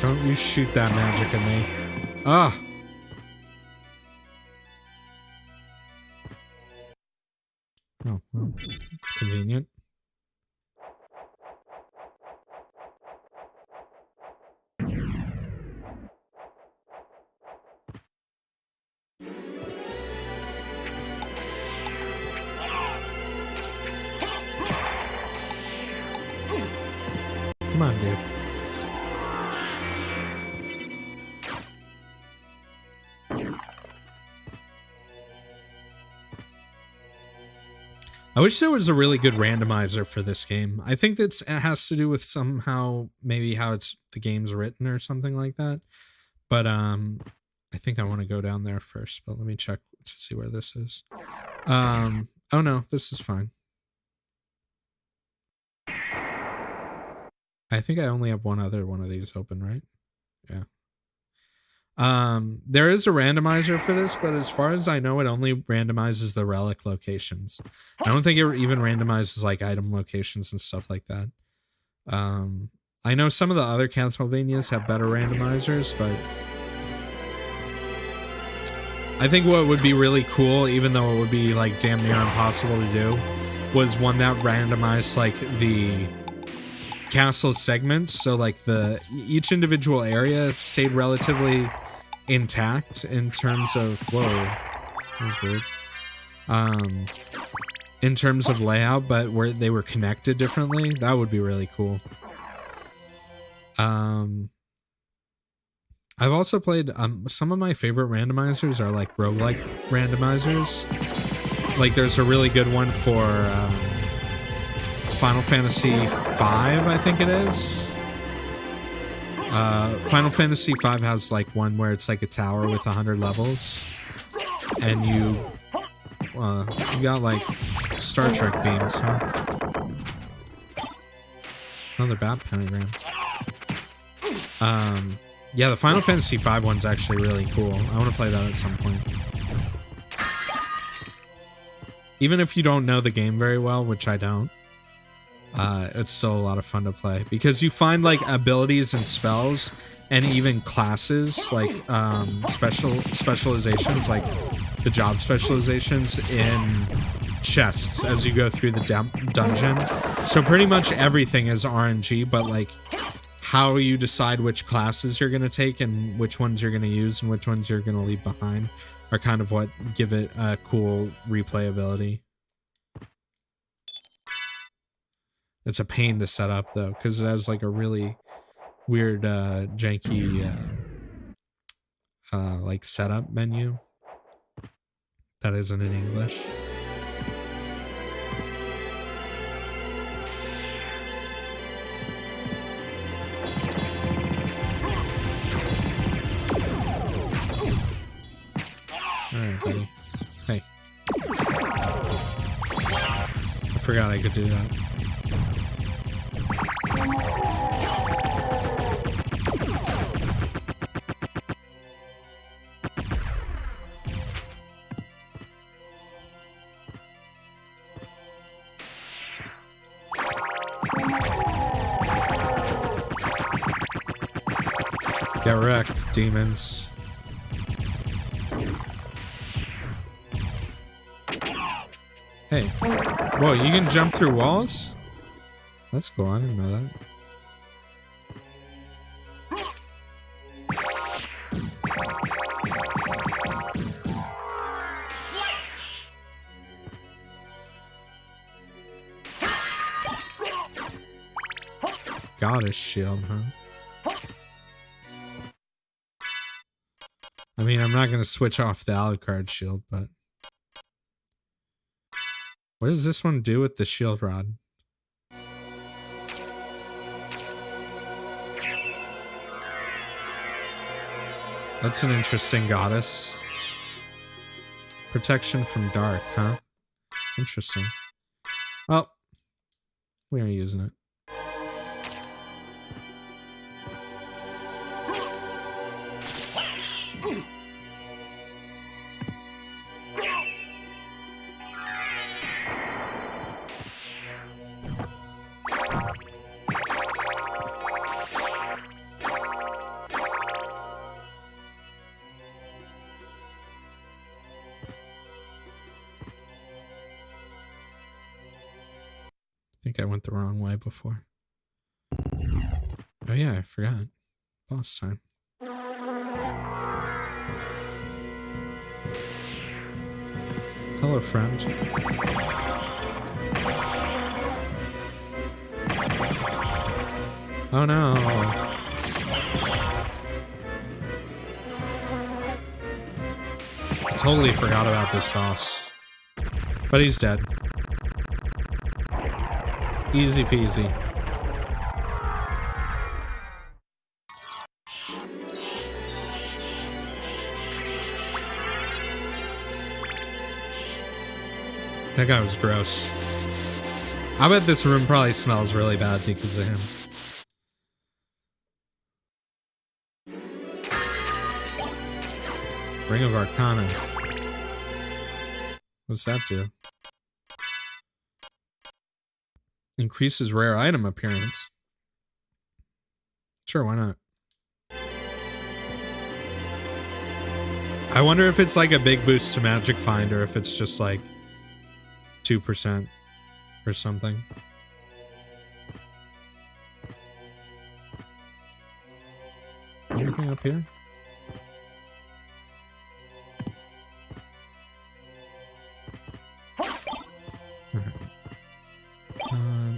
Don't you shoot that magic at me. Ah! Oh, well, it's convenient. Come on, dude. I wish there was a really good randomizer for this game. I think it has to do with somehow maybe how the game's written or something like that. But I think I want to go down there first, but let me check to see where this is. Oh no, this is fine. I think I only have one other one of these open, right? Yeah. There is a randomizer for this, but as far as I know, it only randomizes the relic locations. I don't think it even randomizes like item locations and stuff like that. I know some of the other Castlevanias have better randomizers, but I think what would be really cool, even though it would be like damn near impossible to do, was one that randomized like the castle segments, so like each individual area stayed relatively intact in terms of that was weird. In terms of layout, but where they were connected differently. That would be really cool. I've also played some of my favorite randomizers are like roguelike randomizers. Like there's a really good one for Final Fantasy V, I think it is. Final Fantasy V has like one where it's like a tower with 100 levels, and you got like Star Trek beams, huh? Another bat pentagram. Yeah, the Final Fantasy V one's actually really cool. I want to play that at some point. Even if you don't know the game very well, which I don't. It's still a lot of fun to play because you find like abilities and spells and even classes like specializations, like the job specializations in chests as you go through the dungeon. So pretty much everything is RNG, but like how you decide which classes you're going to take and which ones you're going to use and which ones you're going to leave behind are kind of what give it a cool replayability. It's a pain to set up though, because it has like a really weird, janky, like setup menu that isn't in English. All right, buddy. Hey, I forgot I could do that. Get wrecked, demons. Hey. Whoa, you can jump through walls? That's cool, I didn't know that. Goddess shield, huh? I mean, I'm not going to switch off the Alucard shield, but... What does this one do with the shield rod? That's an interesting goddess. Protection from dark, huh? Interesting. Well, we are using it. I think I went the wrong way before. Oh yeah, I forgot. Boss time. Hello, friend. Oh no. I totally forgot about this boss. But he's dead. Easy peasy. That guy was gross. I bet this room probably smells really bad because of him. Ring of Arcana. What's that do? Increases rare item appearance. Sure, why not? I wonder if it's like a big boost to Magic Find or if it's just like 2% or something. Anything up here?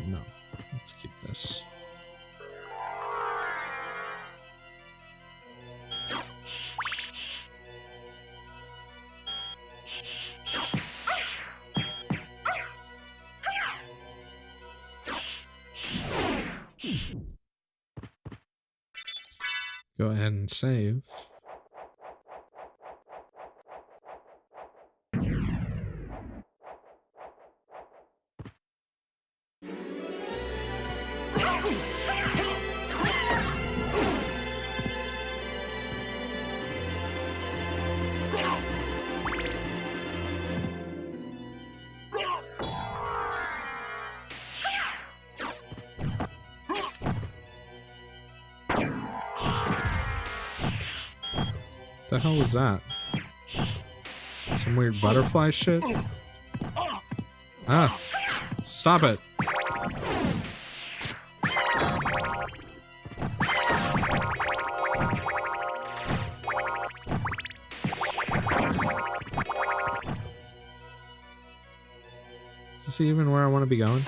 No. Let's keep this. Go ahead and save. The hell was that? Some weird butterfly shit? Ah! Stop it! Is this even where I want to be going?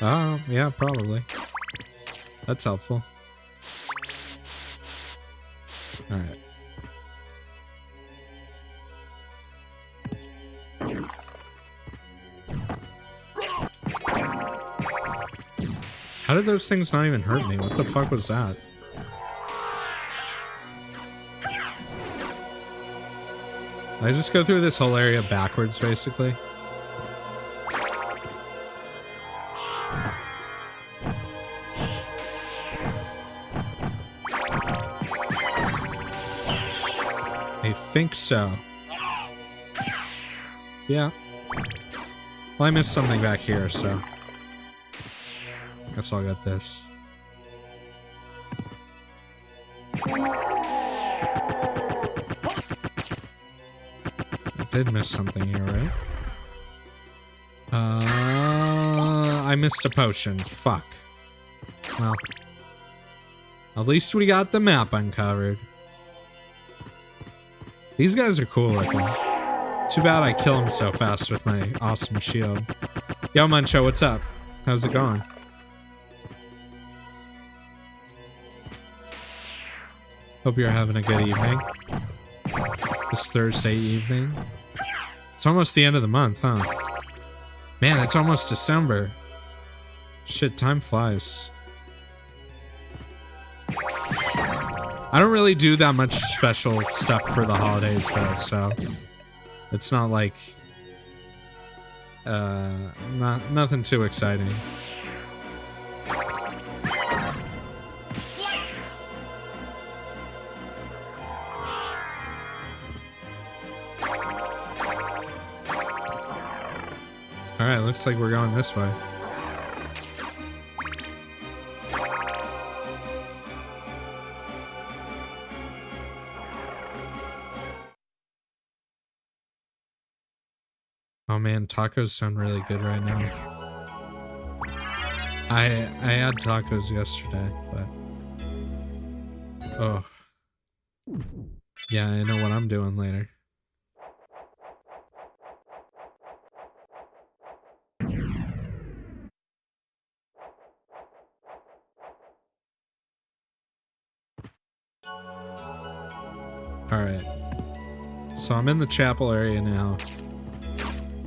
Oh, yeah, probably. That's helpful. Alright. How did those things not even hurt me? What the fuck was that? I just go through this whole area backwards, basically. I think so. Yeah. Well, I missed something back here, so... Guess I'll get this. I did miss something here, right? I missed a potion. Fuck. Well. At least we got the map uncovered. These guys are cool looking. Too bad I kill them so fast with my awesome shield. Yo, Muncho, what's up? How's it going? Hope you're having a good evening. This Thursday evening. It's almost the end of the month, huh? Man, it's almost December. Shit, time flies. I don't really do that much special stuff for the holidays, though, so it's not like nothing too exciting. All right, looks like we're going this way. Oh man, tacos sound really good right now. I had tacos yesterday, but oh yeah, I know what I'm doing later. All right, so I'm in the chapel area now.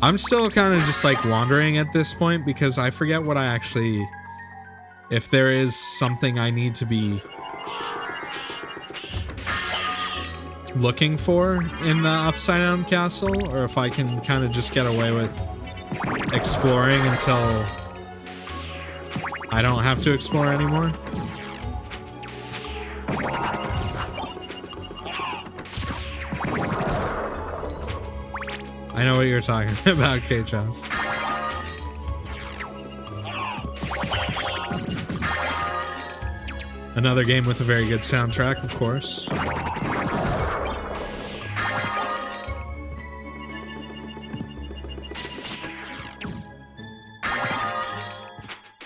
I'm still kind of just like wandering at this point because I forget what I actually, if there is something I need to be looking for in the Upside Down Castle, or if I can kind of just get away with exploring until I don't have to explore anymore. I know what you're talking about, K-Chance. Another game with a very good soundtrack, of course.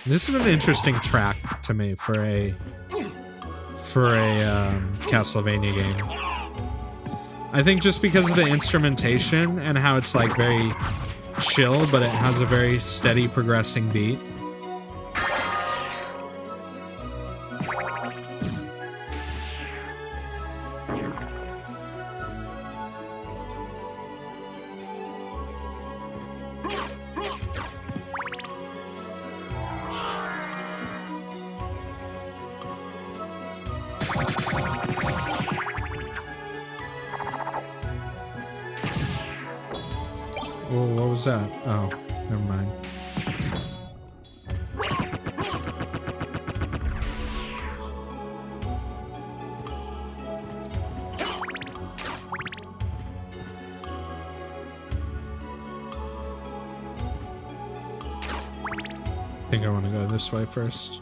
This is an interesting track to me for a Castlevania game. I think just because of the instrumentation and how it's like very chill, but it has a very steady progressing beat. Whoa, what was that? Oh, never mind. I think I want to go this way first.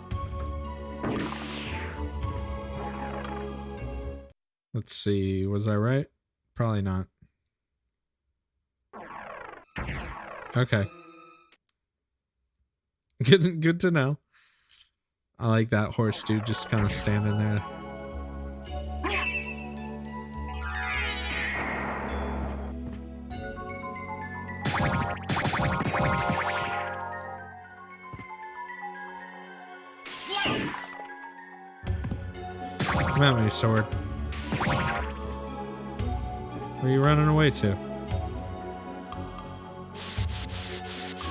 Let's see, was I right? Probably not. Okay. Good to know. I like that horse dude just kind of standing there. Come at me, sword. Where are you running away to?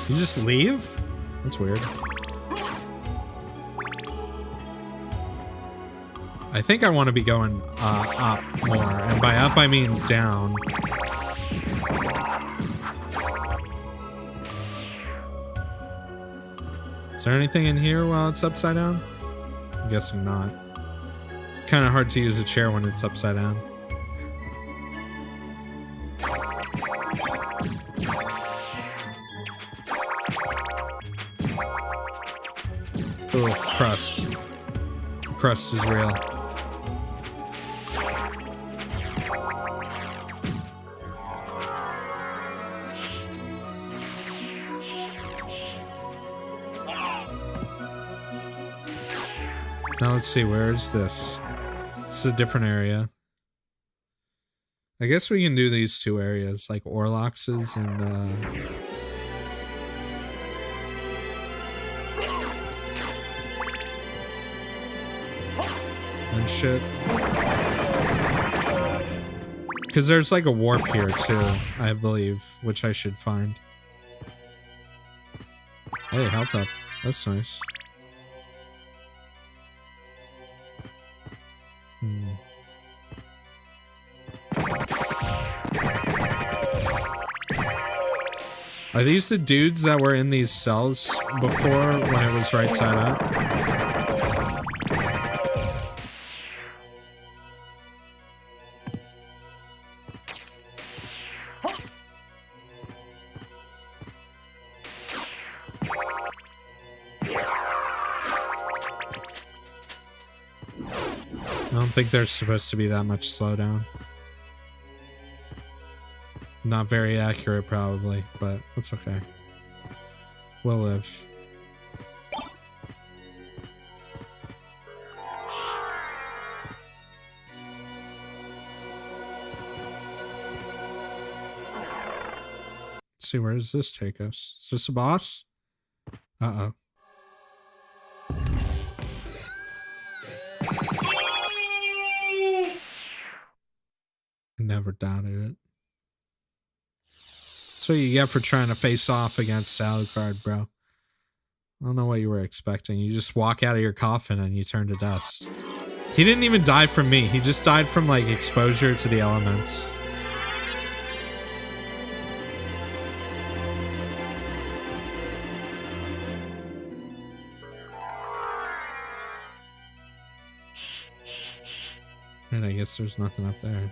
You just leave? That's weird. I think I want to be going up more, and by up I mean down. Is there anything in here while it's upside down? I'm guessing not. Kind of hard to use a chair when it's upside down. Oh, crust. Crust is real. Now let's see, where is this? It's a different area. I guess we can do these two areas, like Orlox's and shit. because there's like a warp here too, I believe, which I should find. Hey, health up. That's nice. Are these the dudes that were in these cells before when it was right side up? I don't think there's supposed to be that much slowdown. Not very accurate, probably, but that's okay. We'll live. Let's see, where does this take us? Is this a boss? Uh-oh. Never doubted it. That's what you get for trying to face off against Alucard, bro. I don't know what you were expecting. You just walk out of your coffin and you turn to dust. He didn't even die from me. He just died from, like, exposure to the elements. And I guess there's nothing up there.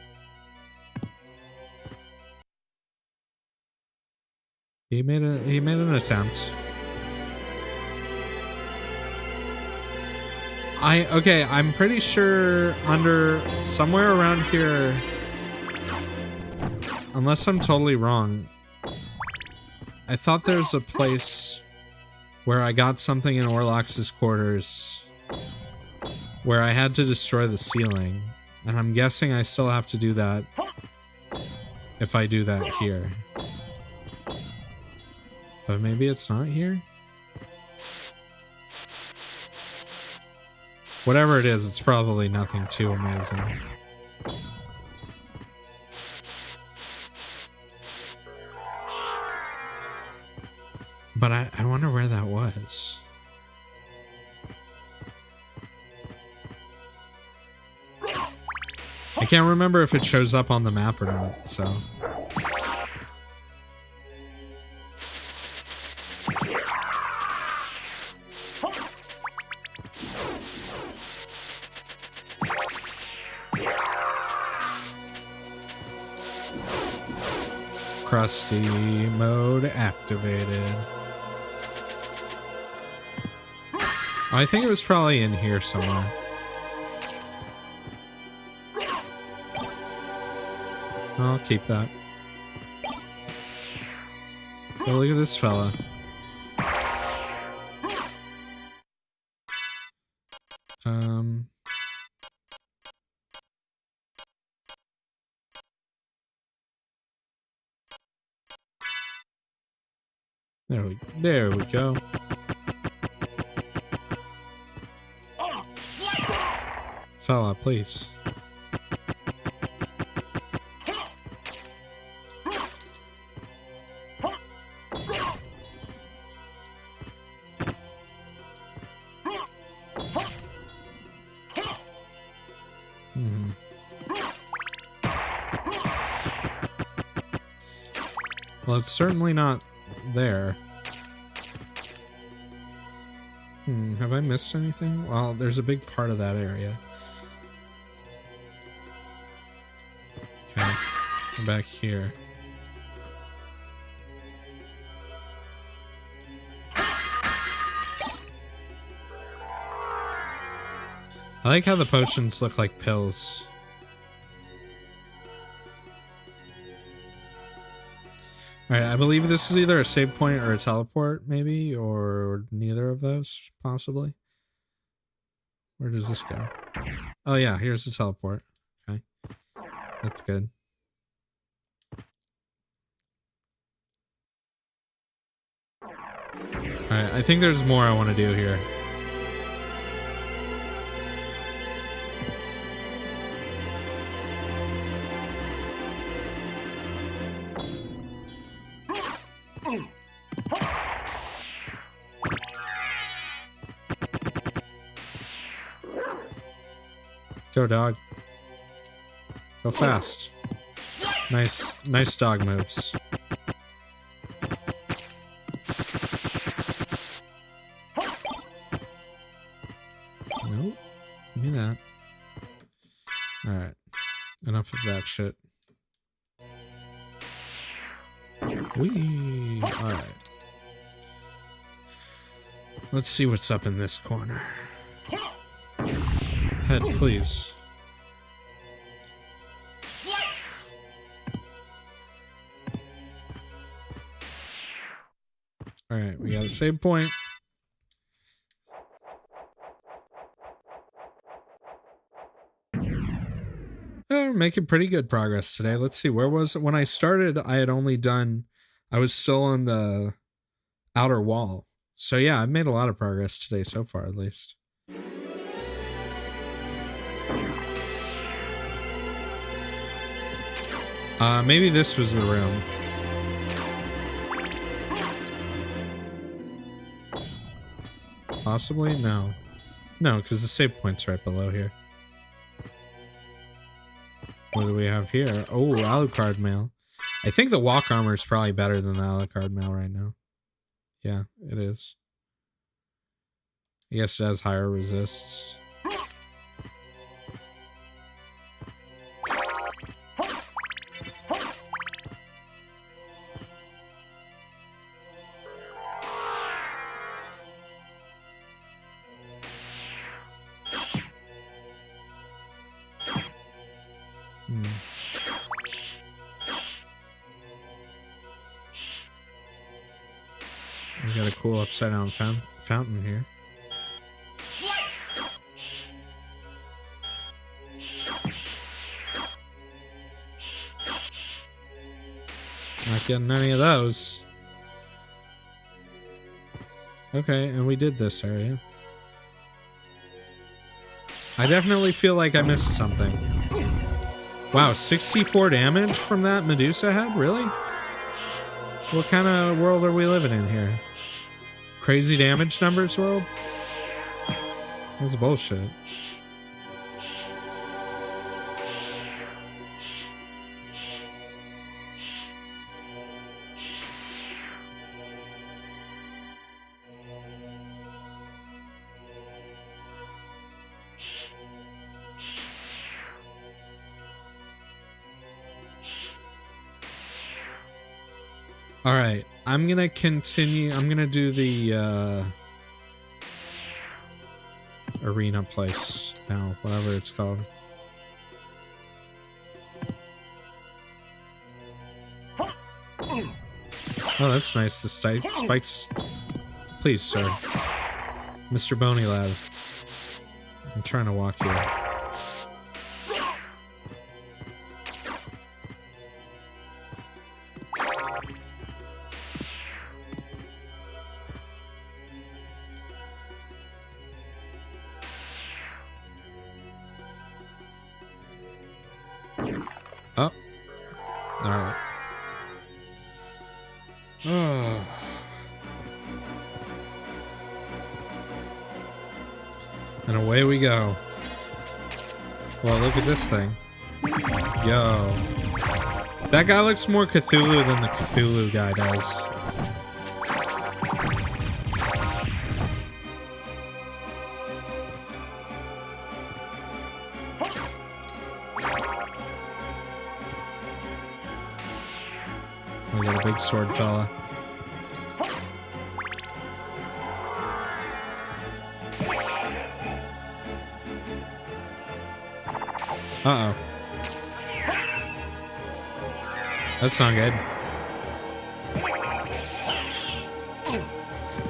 He made an attempt. Okay, I'm pretty sure under somewhere around here, unless I'm totally wrong, I thought there's a place where I got something in Orlox's quarters where I had to destroy the ceiling, and I'm guessing I still have to do that if I do that here. But maybe it's not here? Whatever it is, it's probably nothing too amazing. But I wonder where that was. I can't remember if it shows up on the map or not, so... Crusty mode activated. I think it was probably in here somewhere. I'll keep that. Oh, look at this fella. There we go. Fella, please. Well, it's certainly not there. Have I missed anything? Well, there's a big part of that area. Okay, we're back here. I like how the potions look like pills. Alright, I believe this is either a save point or a teleport, maybe, or neither of those, possibly. Where does this go? Oh yeah, here's the teleport. Okay. That's good. Alright, I think there's more I want to do here. Go, dog. Go fast. Nice dog moves. Nope. Give me that. Alright. Enough of that shit. Whee! Alright. Let's see what's up in this corner. Head, please. Alright, we got a save point. We're making pretty good progress today. Let's see, where was it? When I started, I had only done... I was still on the outer wall. So yeah, I've made a lot of progress today so far, at least. Maybe this was the room. Possibly? No. No, because the save point's right below here. What do we have here? Oh, Alucard mail. I think the walk armor is probably better than the Alucard mail right now. Yeah, it is. I guess it has higher resists. We got a cool upside down fountain here. Not getting any of those. Okay, and we did this area. I definitely feel like I missed something. Wow, 64 damage from that Medusa head? Really? What kind of world are we living in here? Crazy damage numbers world? That's bullshit. All right, I'm gonna continue. I'm gonna do the arena place now, whatever it's called. Oh, that's nice. The spikes. Please, sir. Mr. Boney Lad. I'm trying to walk here. Oh. Alright. Oh. And away we go. Well, look at this thing. Yo. That guy looks more Cthulhu than the Cthulhu guy does. We got a big sword fella. Uh-oh. That's not good.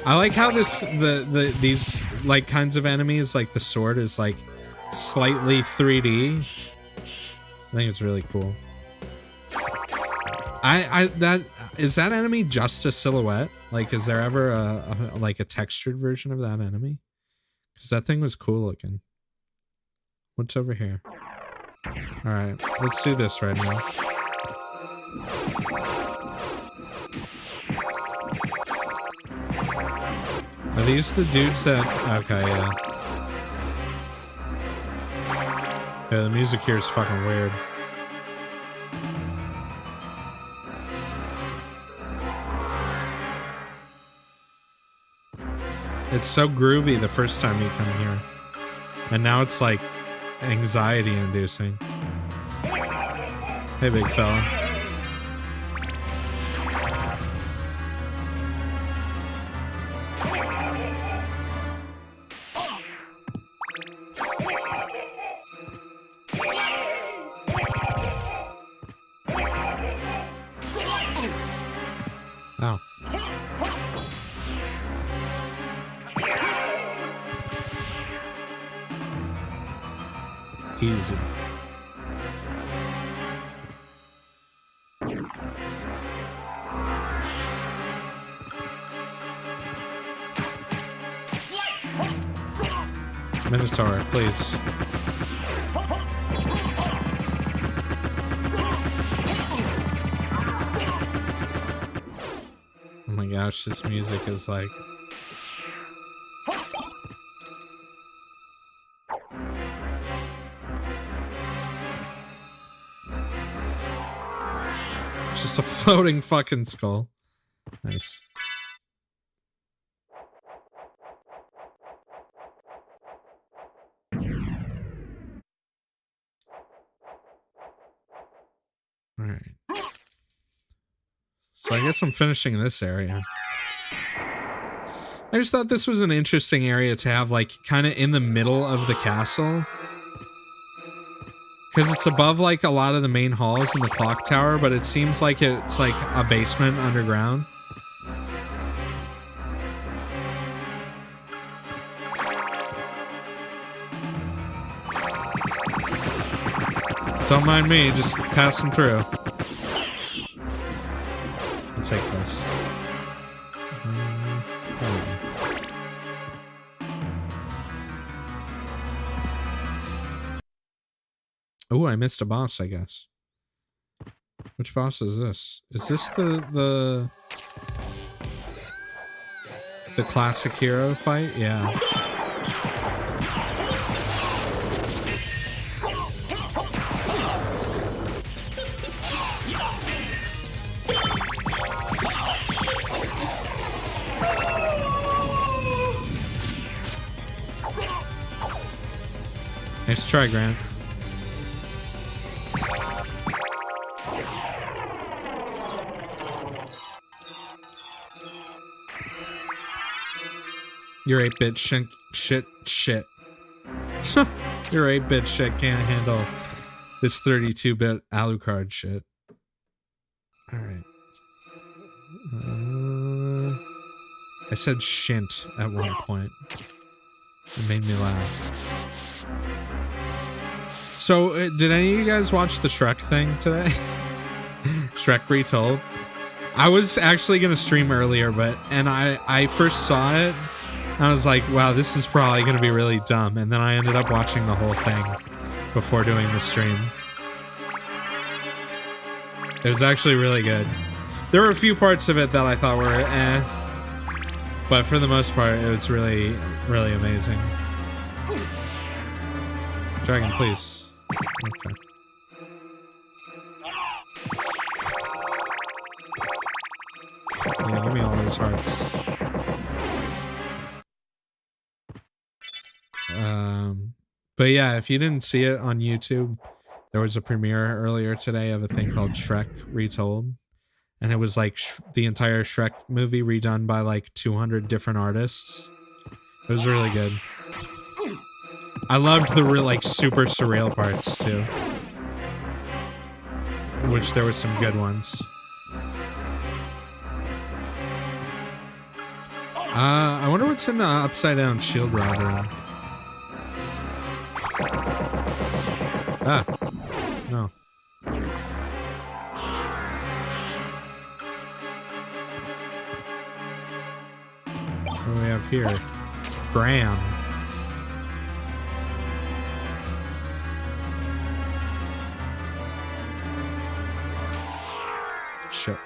I like how these like kinds of enemies, like the sword, is like slightly 3D. I think it's really cool. Is that enemy just a silhouette? Like, is there ever a textured version of that enemy? Because that thing was cool looking. What's over here? All right, let's do this right now. Are these the dudes that? Okay, yeah. Yeah, the music here is fucking weird. It's so groovy the first time you come here. And now it's like anxiety inducing. Hey, big fella. Oh. Easy. Minotaur, please. Oh my gosh, this music is like... just a floating fucking skull. Nice. Alright. So I guess I'm finishing this area. I just thought this was an interesting area to have, like, kind of in the middle of the castle. Because it's above, like, a lot of the main halls in the clock tower, but it seems like it's, like, a basement underground. Don't mind me, just passing through. I'll take this. Oh, I missed a boss, I guess. Which boss is this? Is this the classic hero fight? Yeah. Nice try, Grant. Your 8-bit shit. Your 8-bit shit can't handle this 32-bit Alucard shit. Alright. I said shint at one point. It made me laugh. So, did any of you guys watch the Shrek thing today? Shrek Retold? I was actually gonna stream earlier, and I first saw it, and I was like, wow, this is probably gonna be really dumb, and then I ended up watching the whole thing before doing the stream. It was actually really good. There were a few parts of it that I thought were eh, but for the most part, it was really, really amazing. Dragon, please. Okay. Yeah, give me all those hearts. But yeah, if you didn't see it on YouTube, there was a premiere earlier today of a thing called Shrek Retold. And it was like the entire Shrek movie redone by like 200 different artists. It was really good. I loved the real, like, super surreal parts too. Which there were some good ones. I wonder what's in the upside down shield rod room. Ah. No. What do we have here? Graham. Shit.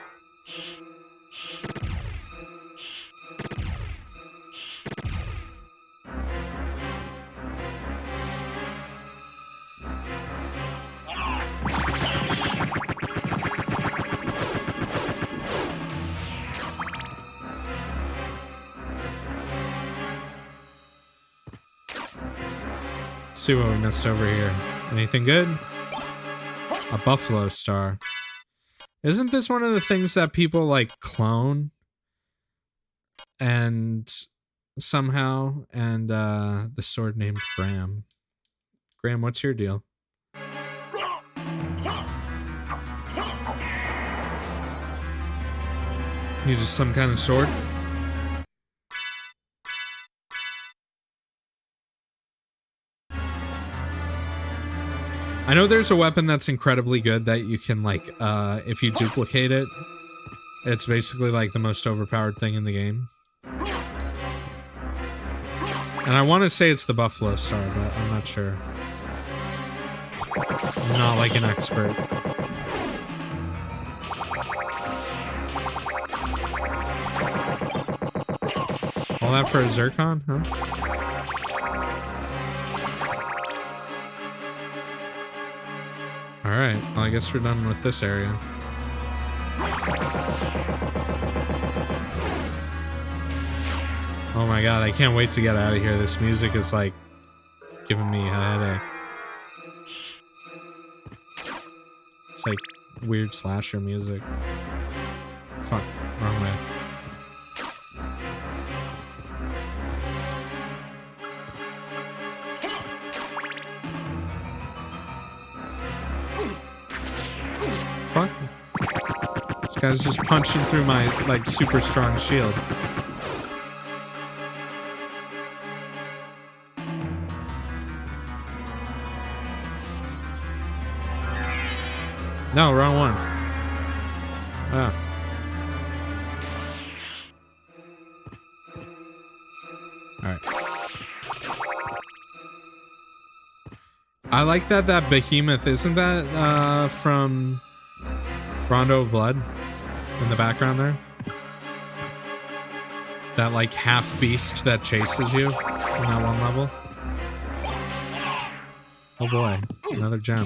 Let's see what we missed over here. Anything good? A buffalo star. Isn't this one of the things that people like clone? And somehow, and the sword named Graham. Graham, what's your deal? You just some kind of sword? I know there's a weapon that's incredibly good that you can, like, if you duplicate it, it's basically like the most overpowered thing in the game. And I want to say it's the Buffalo Star, but I'm not sure. I'm not like an expert. All that for a Zircon, huh? Alright, well I guess we're done with this area. Oh my god, I can't wait to get out of here. This music is like giving me a headache. It's like weird slasher music. Fuck, wrong way. Fuck. This guy's just punching through my, like, super strong shield. No, wrong one. Oh. Alright. I like that behemoth, isn't that, from Rondo of Blood in the background there? That, like, half-beast that chases you in that one level? Oh boy, another gem.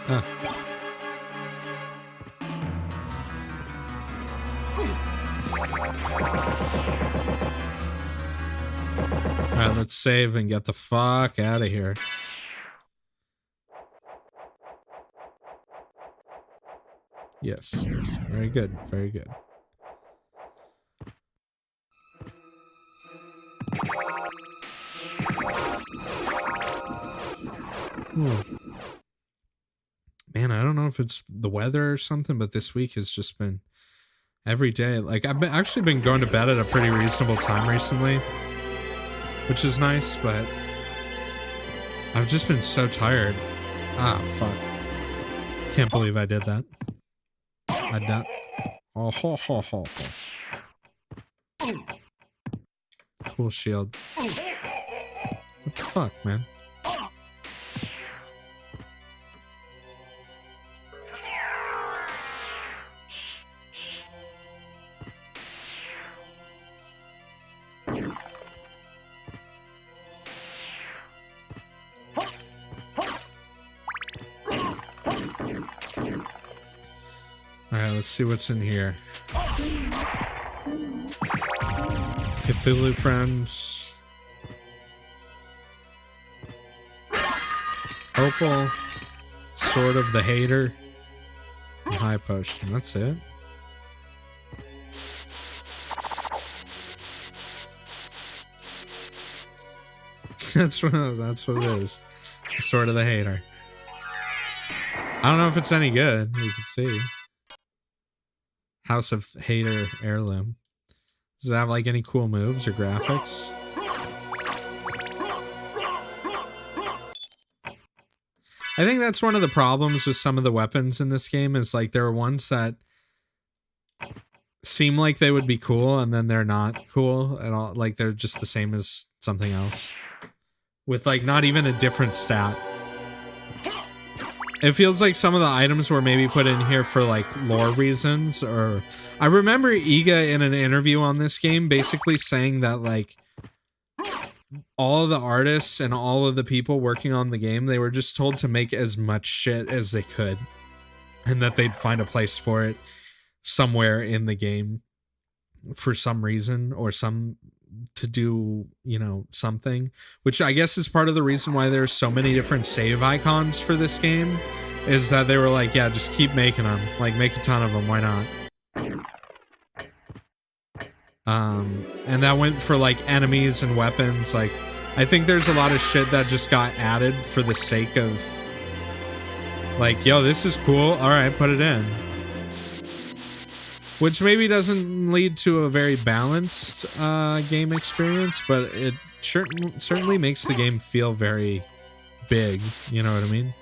Huh. Alright, let's save and get the fuck out of here. Yes, yes. Very good, very good. Man, I don't know if it's the weather or something, but this week has just been every day. Like, I've actually been going to bed at a pretty reasonable time recently, which is nice, but I've just been so tired. Ah, fuck. Can't believe I did that. I don't. Oh, ho, ho, ho, ho. Cool shield. What the fuck, man? Alright, let's see what's in here. Cthulhu friends. Opal. Sword of the Hater. And high potion. That's it. that's what it is. The Sword of the Hater. I don't know if it's any good. We can see. House of Hater heirloom. Does it have like any cool moves or graphics? I think that's one of the problems with some of the weapons in this game is like there are ones that seem like they would be cool and then they're not cool at all. Like they're just the same as something else. With like not even a different stat. It feels like some of the items were maybe put in here for like lore reasons, or I remember Iga in an interview on this game basically saying that like all of the artists and all of the people working on the game, they were just told to make as much shit as they could and that they'd find a place for it somewhere in the game for some reason or some to do, you know, something, which I guess is part of the reason why there's so many different save icons for this game, is that they were like, yeah, just keep making them, like make a ton of them, why not? And that went for like enemies and weapons. Like, I think there's a lot of shit that just got added for the sake of like, yo, this is cool, all right, put it in. Which maybe doesn't lead to a very balanced game experience, but it certainly makes the game feel very big, you know what I mean?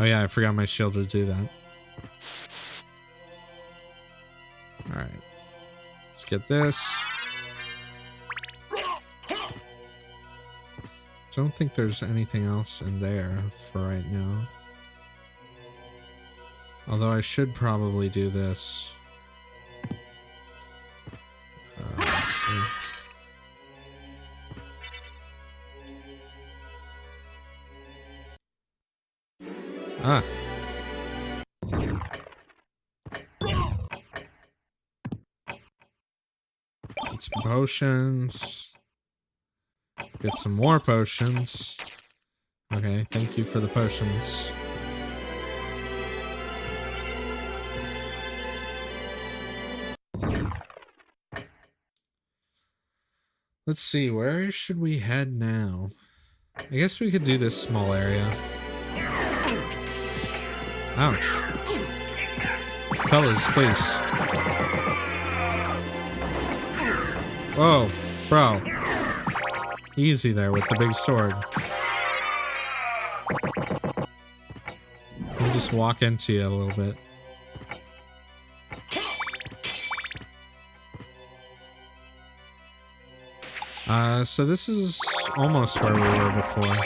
Oh yeah, I forgot my shield to do that. Alright. Let's get this. Don't think there's anything else in there for right now. Although I should probably do this. Let's see. Ah. Get some potions. Get some more potions. Okay, thank you for the potions. Let's see, where should we head now? I guess we could do this small area. Ouch. Fellas, please. Whoa, bro. Easy there with the big sword. I'll just walk into you a little bit. So this is almost where we were before.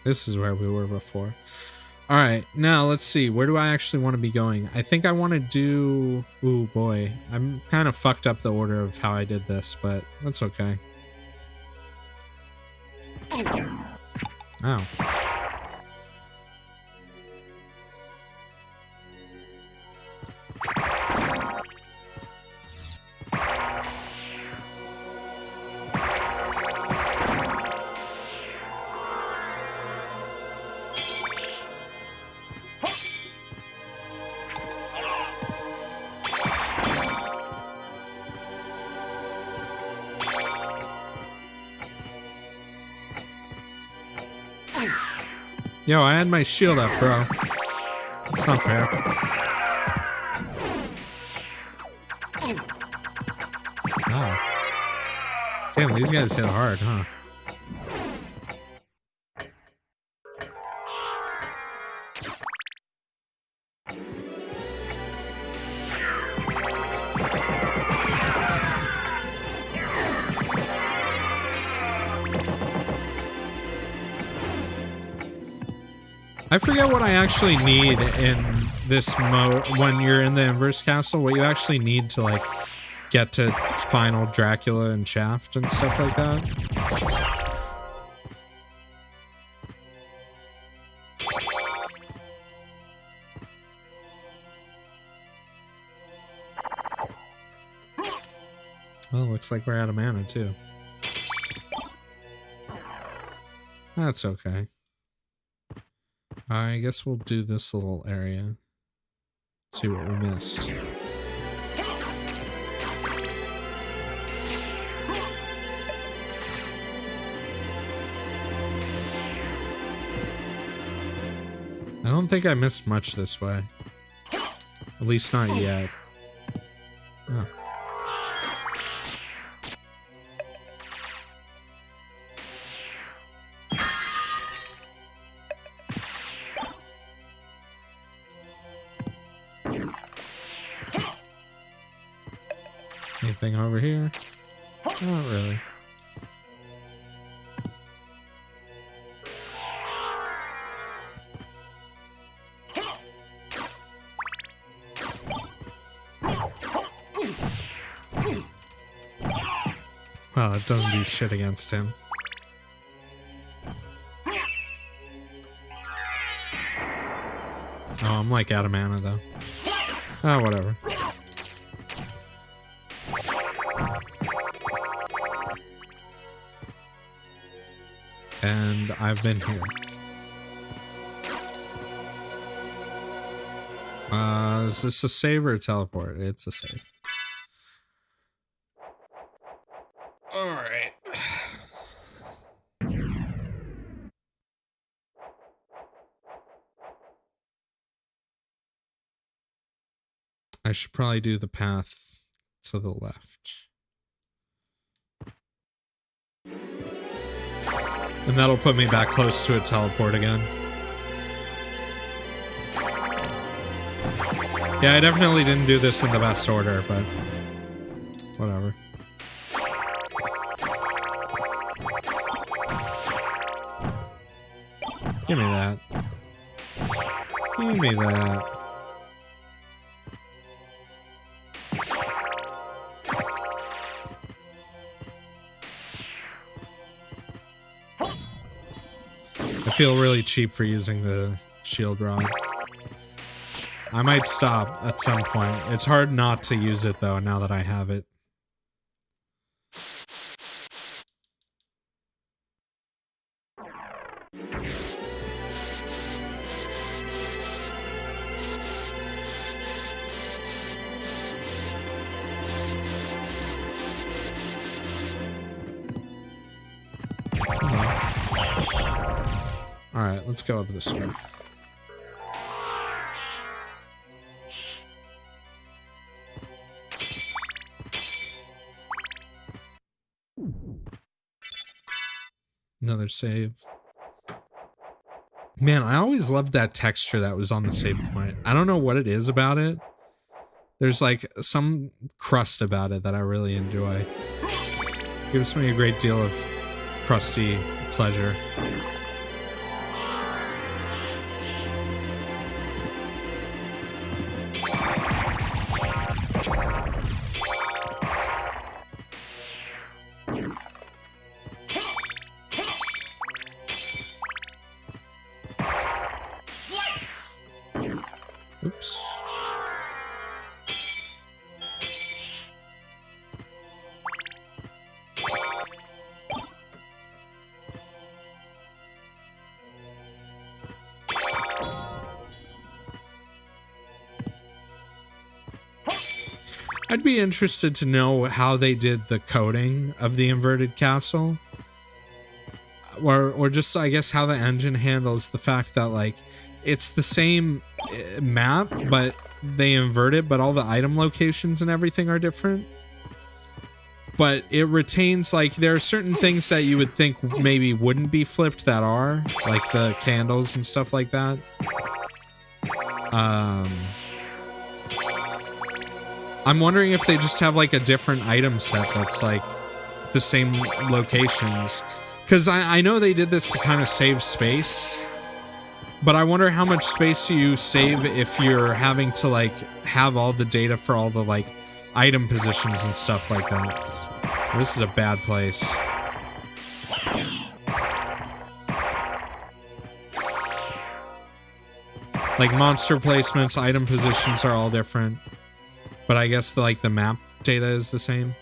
This is where we were before. All right, now let's see. Where do I actually want to be going? I think I want to do... Ooh, boy. I'm kind of fucked up the order of how I did this, but that's okay. Ow. Yo, I had my shield up, bro. That's not fair. Oh. Damn, these guys hit hard, huh? I forget what I actually need in this mode when you're in the Inverse Castle, what you actually need to like get to final Dracula and Shaft and stuff like that. Well, looks like we're out of mana too. That's okay. I guess we'll do this little area. See what we missed. I don't think I missed much this way. At least not yet. Oh. Anything over here? Not really. Oh, it doesn't do shit against him. Oh, I'm like out of mana though. Ah, whatever. And I've been here. Is this a save or a teleport? It's a save. Alright. I should probably do the path to the left. And that'll put me back close to a teleport again. Yeah, I definitely didn't do this in the best order, but whatever. Give me that. Give me that. I feel really cheap for using the shield rod. I might stop at some point. It's hard not to use it though, now that I have it. Alright, let's go up this way. Another save. Man, I always loved that texture that was on the save point. I don't know what it is about it. There's like some crust about it that I really enjoy. Gives me a great deal of crusty pleasure. Oops. I'd be interested to know how they did the coding of the inverted castle. Or just, I guess, how the engine handles the fact that, like, it's the same map, but they invert it, but all the item locations and everything are different. But it retains, like, there are certain things that you would think maybe wouldn't be flipped that are, like the candles and stuff like that. I'm wondering if they just have, like, a different item set that's, like, the same locations. Because I know they did this to kind of save space. But I wonder how much space you save if you're having to, like, have all the data for all the, like, item positions and stuff like that. This is a bad place. Like, monster placements, item positions are all different. But I guess, like, the map data is the same.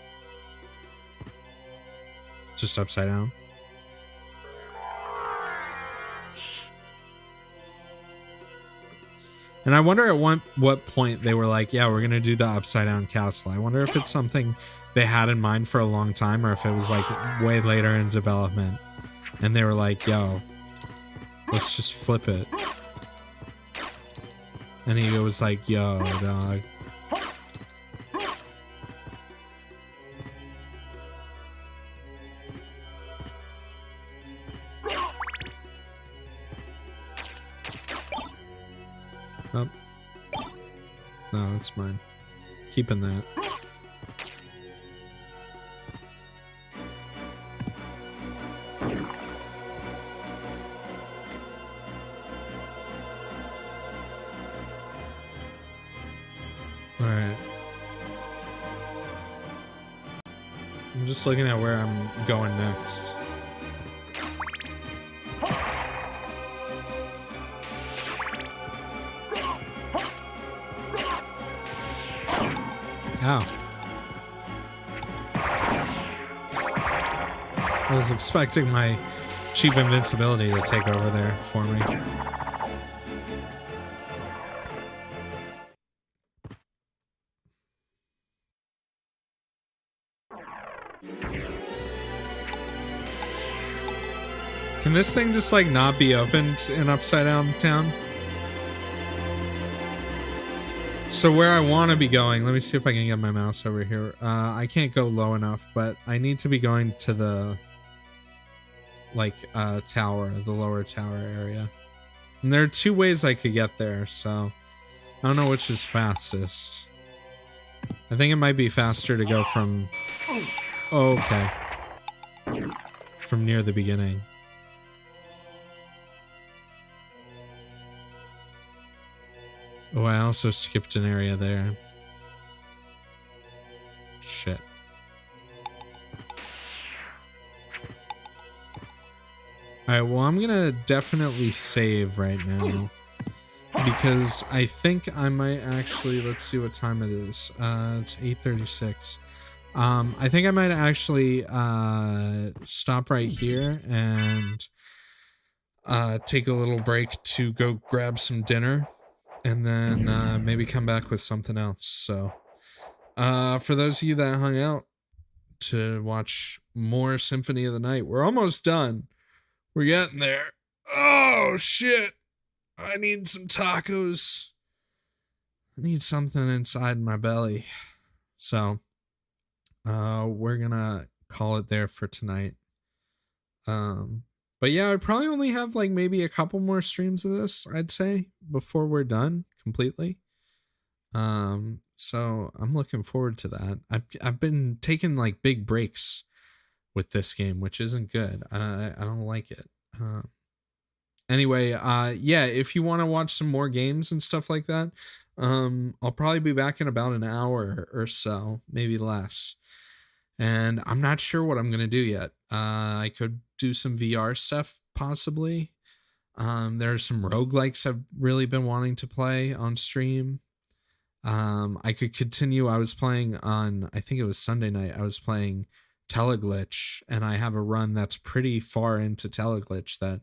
Just upside down. And I wonder at what point they were like, yeah, we're going to do the upside down castle. I wonder if it's something they had in mind for a long time, or if it was like way later in development. And they were like, yo, let's just flip it. And he was like, yo, dog. Oh. No, that's mine. Keeping that. Alright. I'm just looking at where I'm going next. Ow. I was expecting my cheap invincibility to take over there for me. Can this thing just like not be opened in Upside Down Town? So where I want to be going, let me see if I can get my mouse over here. I can't go low enough, but I need to be going to the tower, the lower tower area. And there are two ways I could get there, so I don't know which is fastest. I think it might be faster to go from... Oh, okay. From near the beginning. Oh, I also skipped an area there. Shit. Alright, well, I'm gonna definitely save right now. Because I think I might actually... Let's see what time it is. It's 8:36. I think I might actually stop right here and take a little break to go grab some dinner. And then maybe come back with something else. So, for those of you that hung out to watch more Symphony of the Night, we're almost done. We're getting there. Oh, shit. I need some tacos. I need something inside my belly. So, we're gonna call it there for tonight. But yeah, I probably only have like maybe a couple more streams of this, I'd say, before we're done completely. So I'm looking forward to that. I've been taking like big breaks with this game, which isn't good. I don't like it. Anyway, yeah, if you want to watch some more games and stuff like that, I'll probably be back in about an hour or so, maybe less. And I'm not sure what I'm gonna do yet. I could do some VR stuff, possibly. There's some roguelikes I've really been wanting to play on stream. I could continue. I was playing on, I think it was Sunday night, I was playing Teleglitch, and I have a run that's pretty far into Teleglitch that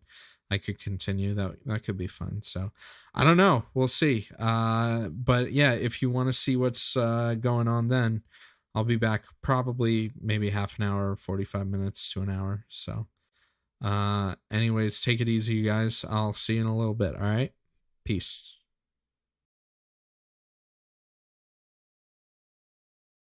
I could continue. That could be fun. So I don't know. We'll see. But yeah, if you want to see what's going on, then I'll be back probably maybe half an hour, 45 minutes to an hour. So anyways, take it easy, you guys. I'll see you in a little bit. All right. Peace.